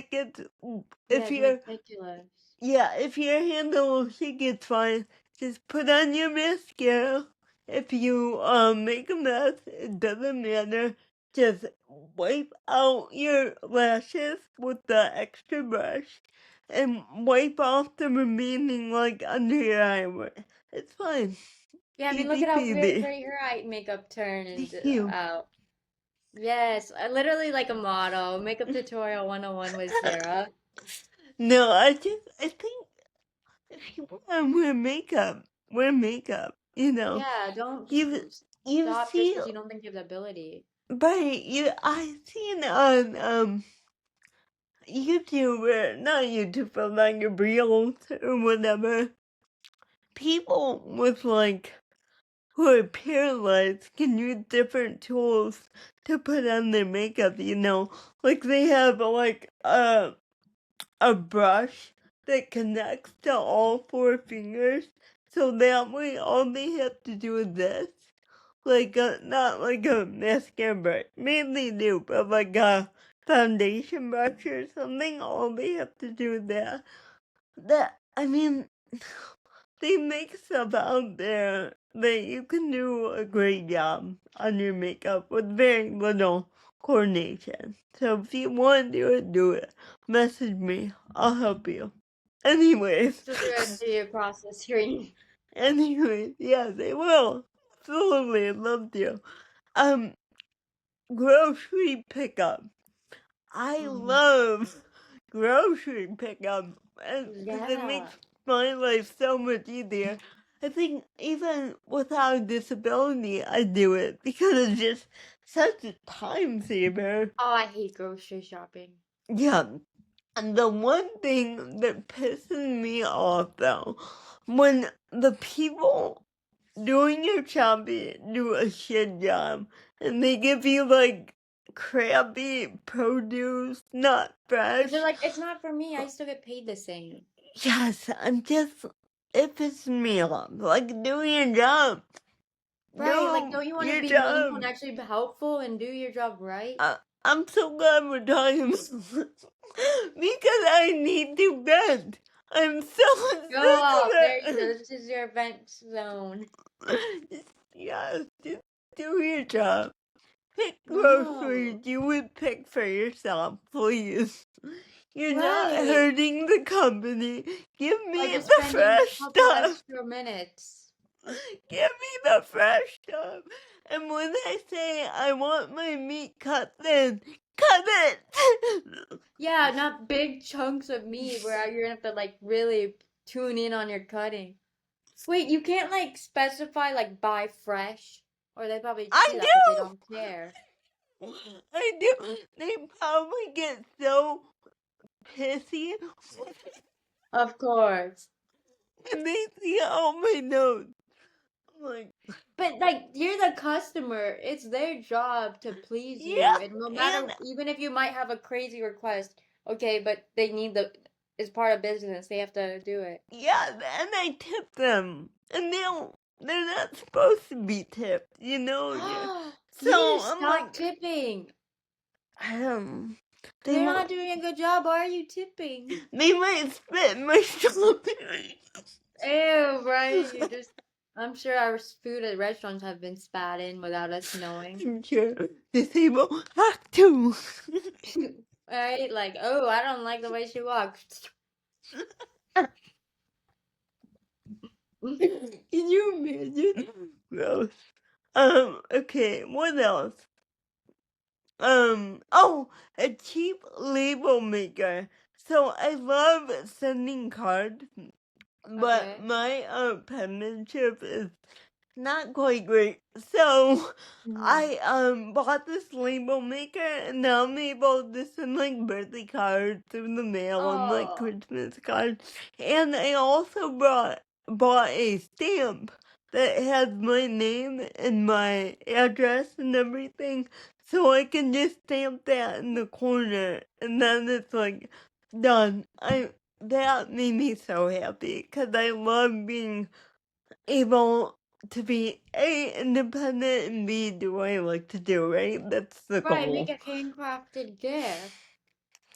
it's you're ridiculous. yeah, if your hand a little shaky, it's fine. Just put on your mascara. If you make a mess, it doesn't matter. Just wipe out your lashes with the extra brush and wipe off the remaining like under your eyebrow. It's fine. Yeah, I mean, look Easy at how peasy. great her eye makeup turned Thank you. out. Yes, I literally like a motto. Makeup tutorial 101 with Sarah. No, I think if you want to wear makeup, wear makeup. You know, Yeah, don't just you you stop just see, because you don't think you have the ability. but I seen on YouTube, or not YouTube, but like reels or whatever. People with like who are paralyzed can use different tools to put on their makeup. You know, like they have like a brush that connects to all four fingers, so that way all they have to do is this. Like not like a mascara brush, mainly do, but like a foundation brush or something, all they have to do is that. I mean, they make stuff out there that you can do a great job on your makeup with very little coordination. So if you want to do it. Message me. I'll help you. Anyways. She'll do it across the screen. Anyways, yeah, they will. absolutely love to. Um, grocery pickup. I Mhm. love grocery pickup because it Yeah. makes my life so much easier. I think even without a disability, I do it because it's just such a time saver. Oh, I hate grocery shopping. Yeah, and the one thing that pisses me off though, when the people doing your shopping do a shit job and they give you like crappy produce, not Because they're fresh. like, it's not for me. I still get paid the same. Yes, I'm just, it pisses me off. Like, do your job. Right. Like, Do don't you want to your be meaningful and job. actually be helpful and do your job right? I'm so glad we're talking about because I need to vent. I'm so sick Go of off. There you go. it. This is your event zone. Yes, just do your job. Pick groceries No. you would pick for yourself, please. You're not Right. hurting the company. Give By me just the spending fresh a couple stuff. extra minutes. Give me the fresh stuff. And when I say I want my meat cut thin, cut it. Yeah, not big chunks of meat where you're gonna have to like really tune in on your cutting. Wait, you can't like specify like buy fresh, or they probably see I that but they do. don't care. I do. They probably get so pissy Of course. when they see all my notes. I'm like, But like you're the customer, it's their job to please yeah, you, and no and matter even if you might have a crazy request, okay, but they need the it's part of business, they have to do it. yeah, and I tip them, and they're not supposed to be tipped, you know. Yeah. You need to So I'm stop like, tipping. um, If they they're might not doing a good job, why are you tipping? they might spit in my stomach. Ew, right? You just I'm sure our food at restaurants have been spat in without us knowing. I'm sure disabled have to. Right? Like, oh, I don't like the way she walks. Can you imagine? Gross. Okay, what else? Oh, a cheap label maker. So I love sending cards, but Okay. my penmanship is not quite great. So Mhm. I bought this label maker and now I'm able to send like birthday cards through the mail and like Oh. Christmas cards. And I also bought a stamp that has my name and my address and everything. So I can just stamp that in the corner and then it's like done. That made me so happy because I love being able to be A, independent, and B, do what I like to do, right? That's the Right, make goal. a handcrafted gift.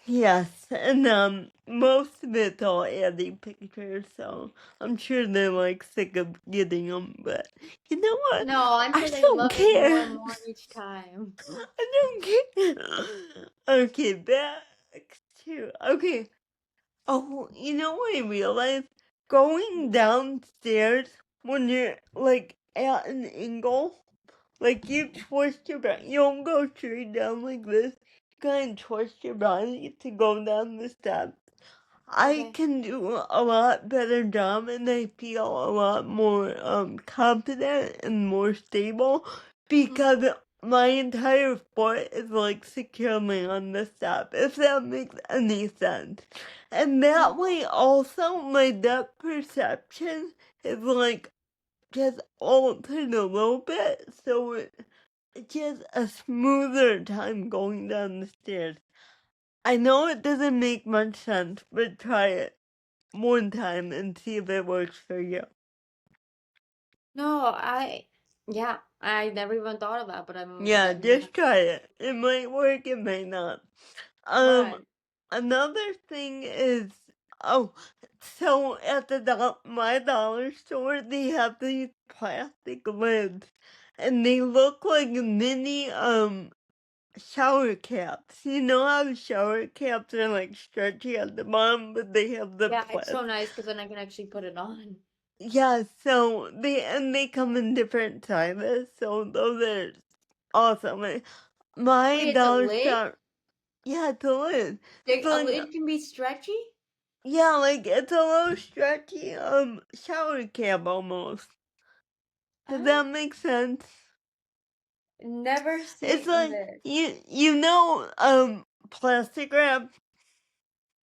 Yes, and most of it's all Eddie pictures, so I'm sure they're like sick of getting them, but you know what? No, I'm I sure they don't love it more care. and more each time. I don't care. Okay, back okay. Oh, you know what I realized? Going downstairs when you're like at an angle, like you twist your body, you don't go straight down like this. You kind of twist your body to go down the steps. I Okay. can do a lot better job and I feel a lot more confident and more stable Mhm. because my entire foot is like securely on the step, if that makes any sense. And that No. way also my depth perception is like just altered a little bit so it's just a smoother time going down the stairs. I know it doesn't make much sense, but try it one time and see if it works for you. No, yeah, I never even thought of that, but I'm Yeah, definitely just try it. It might work, it may not. Um, right. another thing is, oh, so at my dollar store, they have these plastic lids, and they look like mini shower caps. You know how the shower caps are like stretchy at the bottom, but they have the Yeah, it's so plastic. nice because then I can actually put it on. Yeah, so they come in different sizes, so those are awesome. My Wait, it's a dollar lid? store, yeah, it's a lid. It's A like, lid can be stretchy? yeah, like it's a little stretchy shower cap almost. Does Oh, that make sense? never It's seen like this. you know plastic wrap.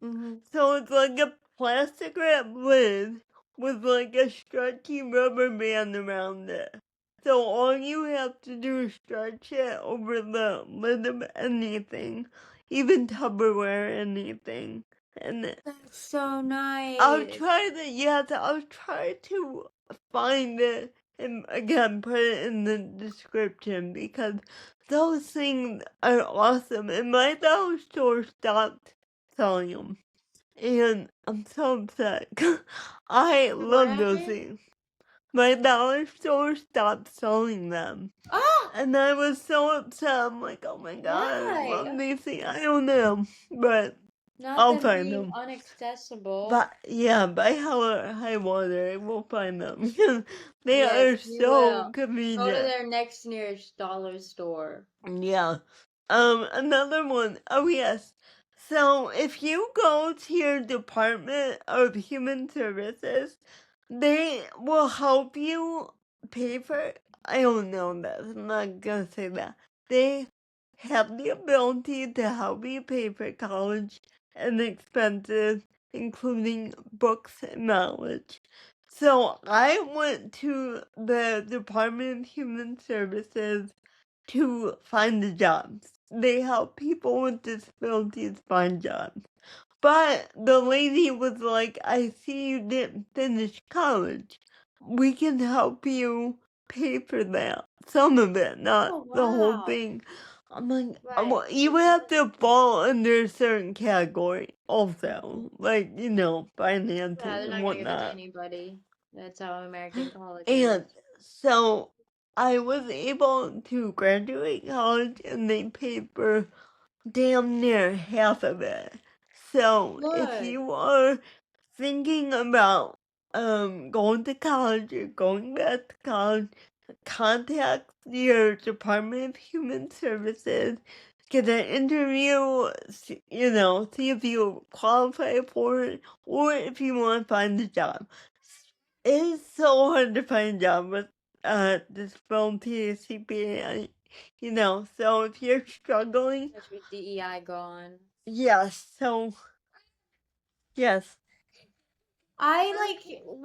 Mm-hmm. So it's like a plastic wrap lid with like a stretchy rubber band around it. So all you have to do is stretch it over the lid of anything, even Tupperware, anything. And That's so I'll nice. try to, yes, I'll try to find it and again put it in the description because those things are awesome. And my dollar store stopped selling them. And I'm so upset. I What love those happened? things. My dollar store stopped selling them. Oh, And I was so upset. I'm like, oh my god, I love why? these things. I don't know. But Not I'll them find being them. unaccessible. But yeah, by hell or high water, I will find them. They Yes, are you so will. Go to convenient. their next nearest dollar store. Yeah. Another one. Oh, yes. So if you go to your Department of Human Services, they will help you pay for. I don't know that. I'm not gonna say that. They have the ability to help you pay for college and expenses, including books and knowledge. So I went to the Department of Human Services to find the jobs. They help people with disabilities find jobs. But the lady was like, I see you didn't finish college. We can help you pay for that. Some of it, not Oh, the whole wow. thing. I'm like, Right. you have to fall under a certain category Mhm. also. Like, Yeah, finances they're and not gonna give it to whatnot. anybody. That's how American college And is. so I was able to graduate college and they paid for damn near half of it. So if Good. you are thinking about going to college or going back to college, contact your Department of Human Services, get an interview, see if you qualify for it, or if you want to find a job. It is so hard to find a job with disability CPA, so if you're struggling, Especially with DEI gone. yes, so, yes. I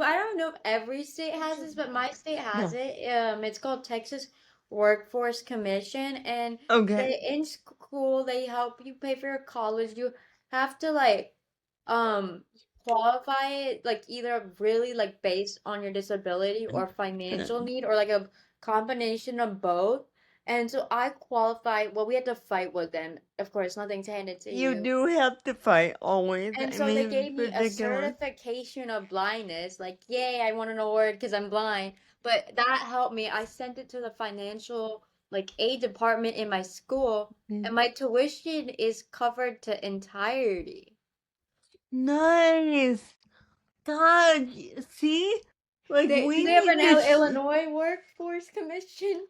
don't know if every state has this, but my state has No. it. It's called Texas Workforce Commission, and Okay. they in school they help you pay for your college. You have to um qualify it like either really like based on your disability or financial need or like a combination of both. And so I qualified, well, we had to fight with them. Of course, nothing's handed to You you. do have to fight always. And I so they mean, gave it's me a ridiculous. certification of blindness, like, yay, I want an award because I'm blind. But that helped me. I sent it to the financial, like, aid department in my school, and my tuition is covered to entirety. Nice. God, see? Like, Do we they have need an to. Illinois Workforce Commission?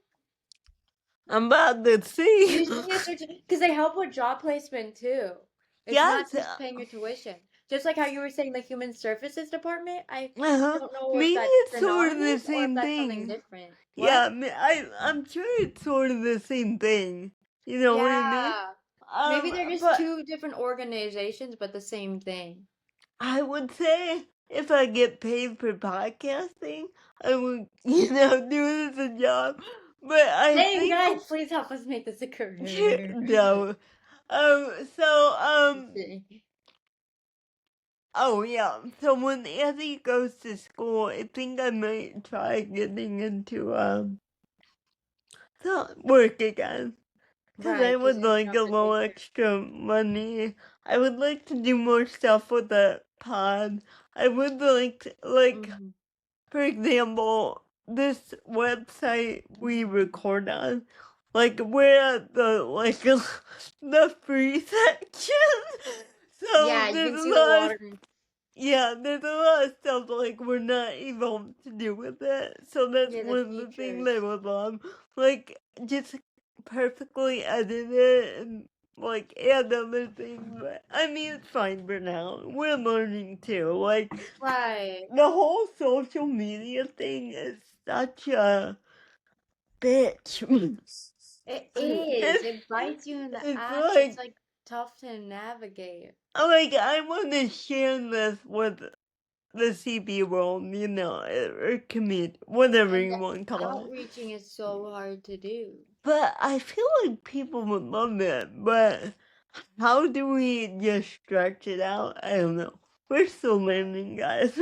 I'm about to see. You should get because they help with job placement too. It's not Yes. just paying your tuition. Just like how you were saying the Human Services Department, I Uh-huh. don't know if Maybe that's it's sort of the synonymous or if same that's something thing. different. Yeah, What? I'm sure it's sort of the same thing. You know what I mean? Yeah. Maybe they're just But two different organizations, but the same thing. I would say if I get paid for podcasting, I would, do it as a job. But I Hey think guys, please help us make this a career. no. So Just kidding. oh yeah. So when Andy goes to school, I think I might try getting into work again. Cause I Right, because would you like don't a have to little take care. extra money. I would like to do more stuff with the pod. I would like Mhm. for example, this website we record on, like we're at the the free section. So Yeah, you there's can a see the lot of water. Yeah, there's a lot of stuff like we're not evolved to do with it. So that's Yeah, the one of the things I features. would love. Like just perfectly edit it and like add other things. But I mean it's fine for now. We're learning too. Like Right. the whole social media thing is such a bitch. It is. It bites you in the It's ass. It's like like tough to navigate. I want to share this with the CB world, you know, or community, whatever And you want to call it. outreaching is so hard to do. But I feel like people would love it. But how do we just stretch it out? I don't know. We're still learning, guys.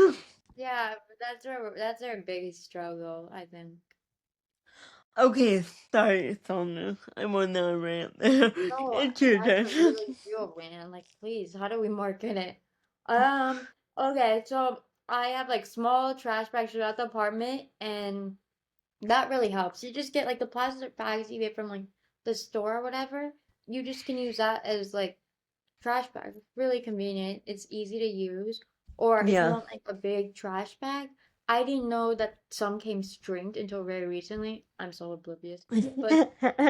Yeah, but that's our biggest struggle, I think. Okay, sorry, Sonia. I went on a rant there. No, It's your that's turn. a really real man. Like, please, how do we market it? Um, okay, so I have like small trash bags throughout the apartment, and that really helps. You just get like the plastic bags you get from like the store or whatever. You just can use that as like trash bag. It's really convenient. It's easy to use. Or if you Yeah. want like a big trash bag, I didn't know that some came stringed until very recently. I'm so oblivious. But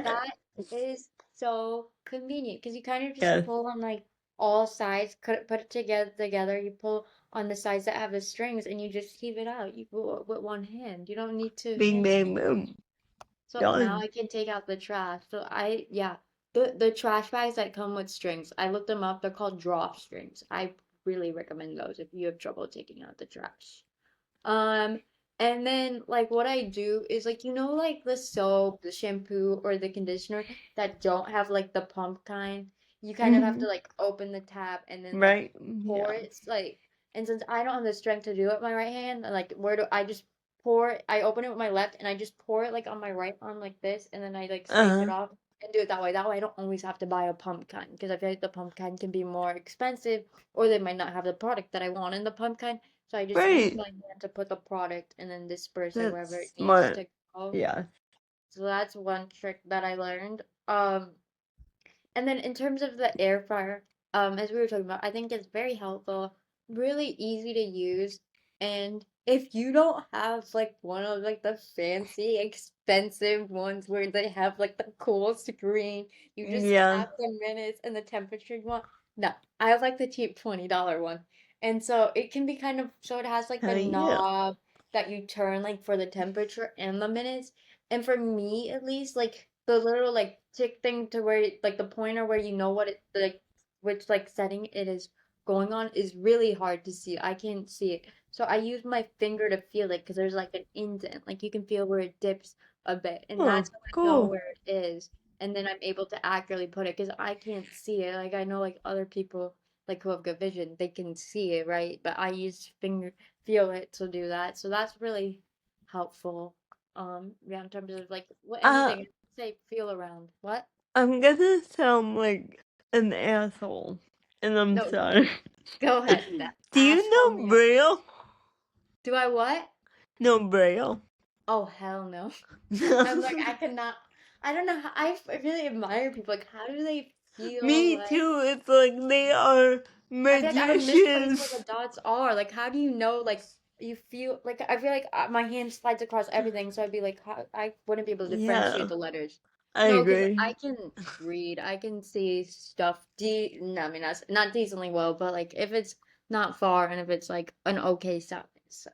that is so convenient because you kind of just Yes. pull on like all sides, put it together. You pull on the sides that have the strings, and you just heave it out. You pull it with one hand. You don't need two Bing, hands. bang, boom. So now Done. I can take out the trash. So yeah, the trash bags that come with strings. I looked them up. They're called drop strings. I really recommend those if you have trouble taking out the trash. Um, and then like what I do is like like the soap, the shampoo, or the conditioner that don't have like the pump kind. You kind of have to Mhm. like open the tap and then like Right? pour Yeah. it. It's like, and since I don't have the strength to do it with my right hand, like where do I just pour it? I open it with my left and I just pour it like on my right arm like this, and then I like scrape it Uh-huh. off and do it that way. That way I don't always have to buy a pump kind because I feel like the pump kind can be more expensive or they might not have the product that I want in the pump kind. So I just use Right. my hand to put the product and then disperse it wherever it That's needs smart. to go. Yeah. So that's one trick that I learned. And then in terms of the air fryer, as we were talking about, I think it's very helpful, really easy to use. And if you don't have like one of like the fancy, expensive ones where they have like the cool screen, you just Yeah. tap the minutes and the temperature you want. No, I have like the cheap $20 one. And so it can be kind of, so it has like the Hell yeah. knob that you turn like for the temperature and the minutes. And for me, at least, like the little like tick thing to where like the pointer where you know what it like which like setting it is going on is really hard to see. I can't see it. So I use my finger to feel it because there's like an indent. Like you can feel where it dips a bit. And Oh, that's how I know cool. where it is. And then I'm able to accurately put it because I can't see it. Like I know like other people like who have good vision, they can see it, right? But I use finger feel it to do that. So that's really helpful. Yeah, in terms of like what Uh, anything say feel around. What? I'm gonna sound like an asshole, and I'm No, sorry. go ahead. Do you Asshole know me up. Braille? Do I what? No Braille. Oh hell no. I'm like I cannot. I don't know how I really admire people. Like how do they feel Me like too. It's like they are I feel like I would misplace where magicians. the dots are. Like how do you know like you feel like I feel like my hand slides across everything, so I'd be like how, I wouldn't be able to differentiate Yeah, the letters. I No, because I agree. can read, I can see stuff no, I mean that's not decently well, but like if it's not far and if it's like an okay size. So.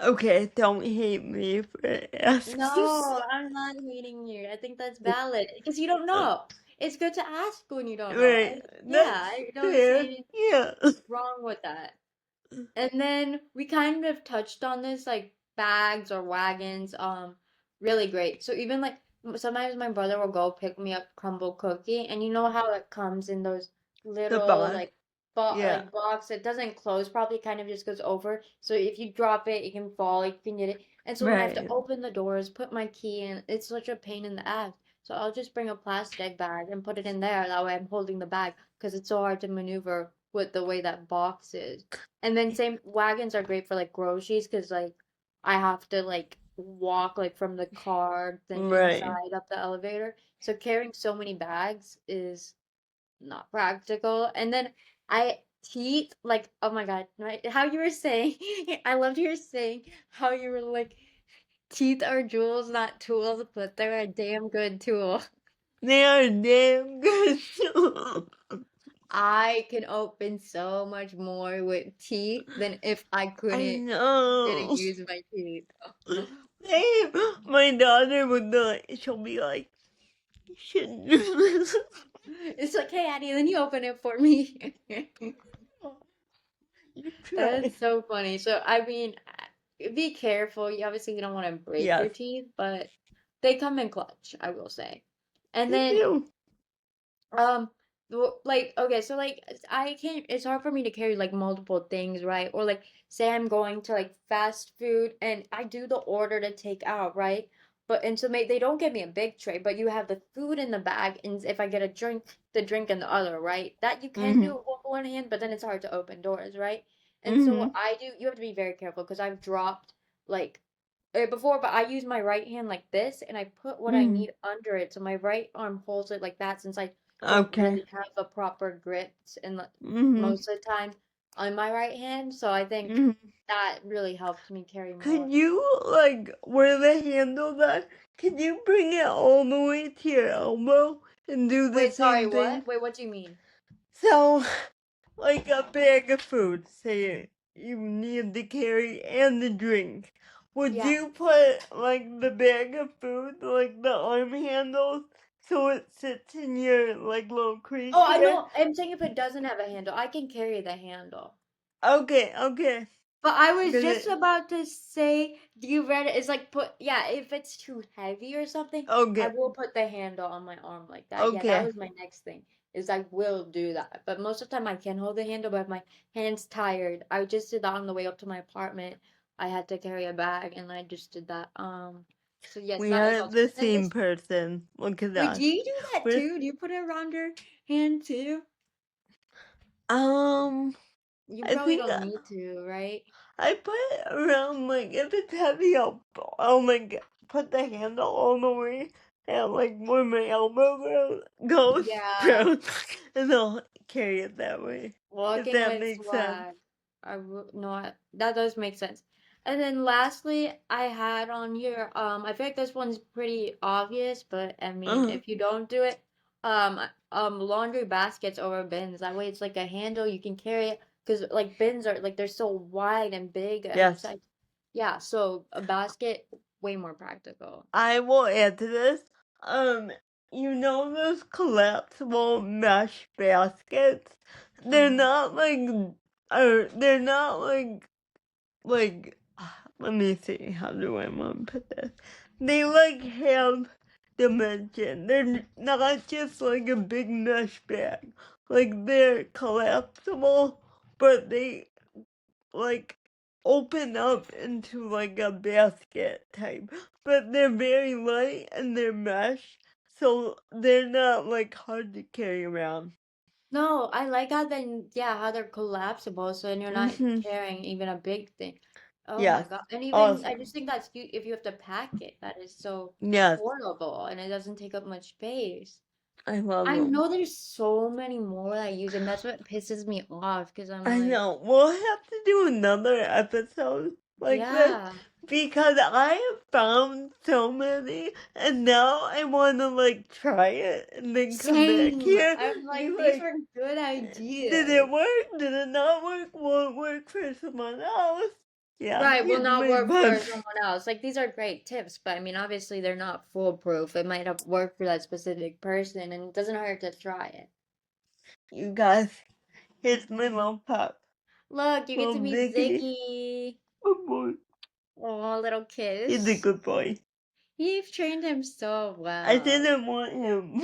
Okay, don't hate me for asking. No, I'm not hating you. I think that's valid because you don't know. It's good to ask when you don't know. Right, Yeah, that's I don't see fair. anything Yeah. wrong with that. And then we kind of touched on this, like bags or wagons, really great. So even like sometimes my brother will go pick me up crumble cookie, and you know how it comes in those The little boss. like bo Yeah. like box. It doesn't close properly, kind of just goes over. So if you drop it, it can fall, you can get it. And so when I have to Right. open the doors, put my key in, it's such a pain in the ass. So I'll just bring a plastic bag and put it in there. That way I'm holding the bag because it's so hard to maneuver with the way that box is. And then same wagons are great for like groceries because like I have to like walk like from the car then Right. inside up the elevator. So carrying so many bags is not practical. And then I teeth, like, oh my God, right? How you were saying, I loved you were saying how you were like, teeth are jewels, not tools, but they're a damn good tool. They are damn good. I can open so much more with teeth than if I I didn't know. use my teeth. Same. My daughter would do it. She'll be like, you shouldn't do this. It's like, hey, Addie, then you open it for me. You try. That's so funny. So, I mean, be careful. You obviously you don't want to break your Yes, teeth, but they come in clutch, I will say. And they then do. Um, like okay, so like I can't. It's hard for me to carry like multiple things, right? Or like say I'm going to like fast food and I do the order to take out, right? But and so they don't give me a big tray, but you have the food in the bag, and if I get a drink, the drink in the other, right? That you can Mm-hmm. do with one hand, but then it's hard to open doors, right? And so what Mm-hmm. I do, you have to be very careful because I've dropped like before, but I use my right hand like this, and I put what I Mm-hmm. need under it, so my right arm holds it like that since I don't Okay. really have a proper grip in Mm-hmm. most of the time on my right hand. So I think Mm-hmm. that really helped me carry more. Could you, like, where the handle that, could you bring it all the way to your elbow and do the Wait, sorry, same thing? what? Wait, what do you mean? So, like a bag of food, say you need to carry and the drink. Would Yeah. you put like the bag of food, like the arm handles, so it sits in your like little crease Oh, I here? know. I'm saying if it doesn't have a handle, I can carry the handle. Okay, okay. But I was Because just it, about to say, do you read it? It's like put, yeah, if it's too heavy or something, I okay, will put the handle on my arm like that. Yeah, that okay. was my next thing, is I will do that. But most of the time I can hold the handle, but if my hand's tired, I just did that on the way up to my apartment. I had to carry a bag and I just did that. So yes, We that is are also, the and same it's, person. Look at wait, us. do you do that We're, too? Do you put it around your hand too? um, You I probably think don't need to, right? I put it around, like, if it's heavy, I'll like, put the handle all the way and, like, where my goes, Yeah. bro, and I'll carry it that way, if Walking that with makes sense. swag. No, that does make sense. And then lastly, I had on here, I feel like this one's pretty obvious, but I mean, Uh, if you don't do it, laundry baskets over bins. That way it's like a handle you can carry it, because like bins are like they're so wide and big and yes, such. Yeah, so a basket, way more practical. I will add to this, um, you know those collapsible mesh baskets? They're Mm-hmm. not, like, they're not, like, let me see, how do I want to put this? They like have dimension. They're not just like a big mesh bag. Like they're collapsible, but they like open up into like a basket type. But they're very light and they're mesh, so they're not like hard to carry around. No, I like how then, yeah, how they're collapsible, so you're not Mhm. carrying even a big thing. Oh my Yes. God. And even I just Awesome. think that's cute if you have to pack it, that is so Yes. portable and it doesn't take up much space. I love I them. know there's so many more that I use, and that's what pisses me off because I'm I like, know. We'll have to do another episode like this yeah, because I have found so many and now I want to like try it and then come back same. here I'm be like, these like, were good did it ideas. work? Did it not work? Will it work for someone else? Yeah, Right, will get not my work for butt. someone else. Like these are great tips, but I mean, obviously they're not foolproof. It might have worked for that specific person, and it doesn't hurt to try it. You guys, here's my little pup. Look, you get to Little meet Dicky. Ziggy. Oh boy. Oh, little He's a kiss. good boy. You've trained him so I well. didn't want him.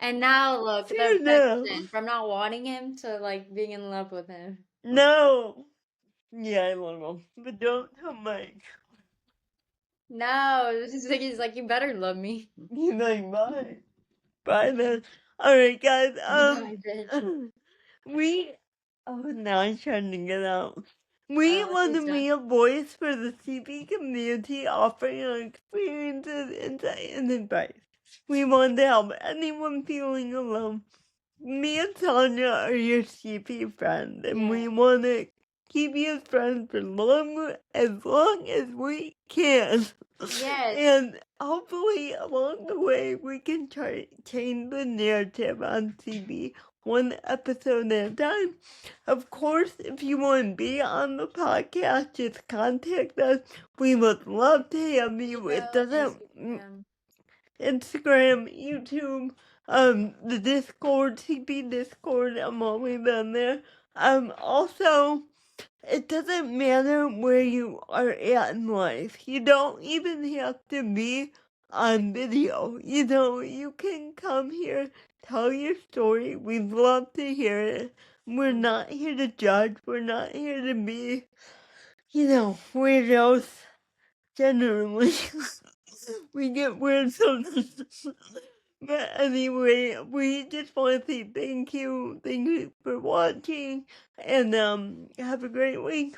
And now look, the So no. affection from not wanting him to like being in love with him. No. Yeah, I love him. But don't tell Mike. No, Ziggy's like, you better love me. He's like, bye. Bye then. Alright guys, Bye, bitch. we now I'm trying to get out. We Oh, want she's to done. be a voice for the CP community, offering our experiences, insight, and advice. We want to help anyone feeling alone. me and Sonia are your CP friends, and we Yeah. want to keep you as friends for as long as we can. Yes. And hopefully, along the way, we can try change the narrative on CB one episode at a time. Of course, if you want to be on the podcast, just contact us. We would love to have you. It Email, doesn't Instagram. Instagram, YouTube, the Discord, CP Discord, I'm always on there. Also, it doesn't matter where you are at in life. You don't even have to be on video. You know, you can come here, tell your story. We'd love to hear it. We're not here to judge. We're not here to be, weirdos. Generally, we get weird sometimes. But anyway, we just want to say thank you. Thank you for watching. And have a great week.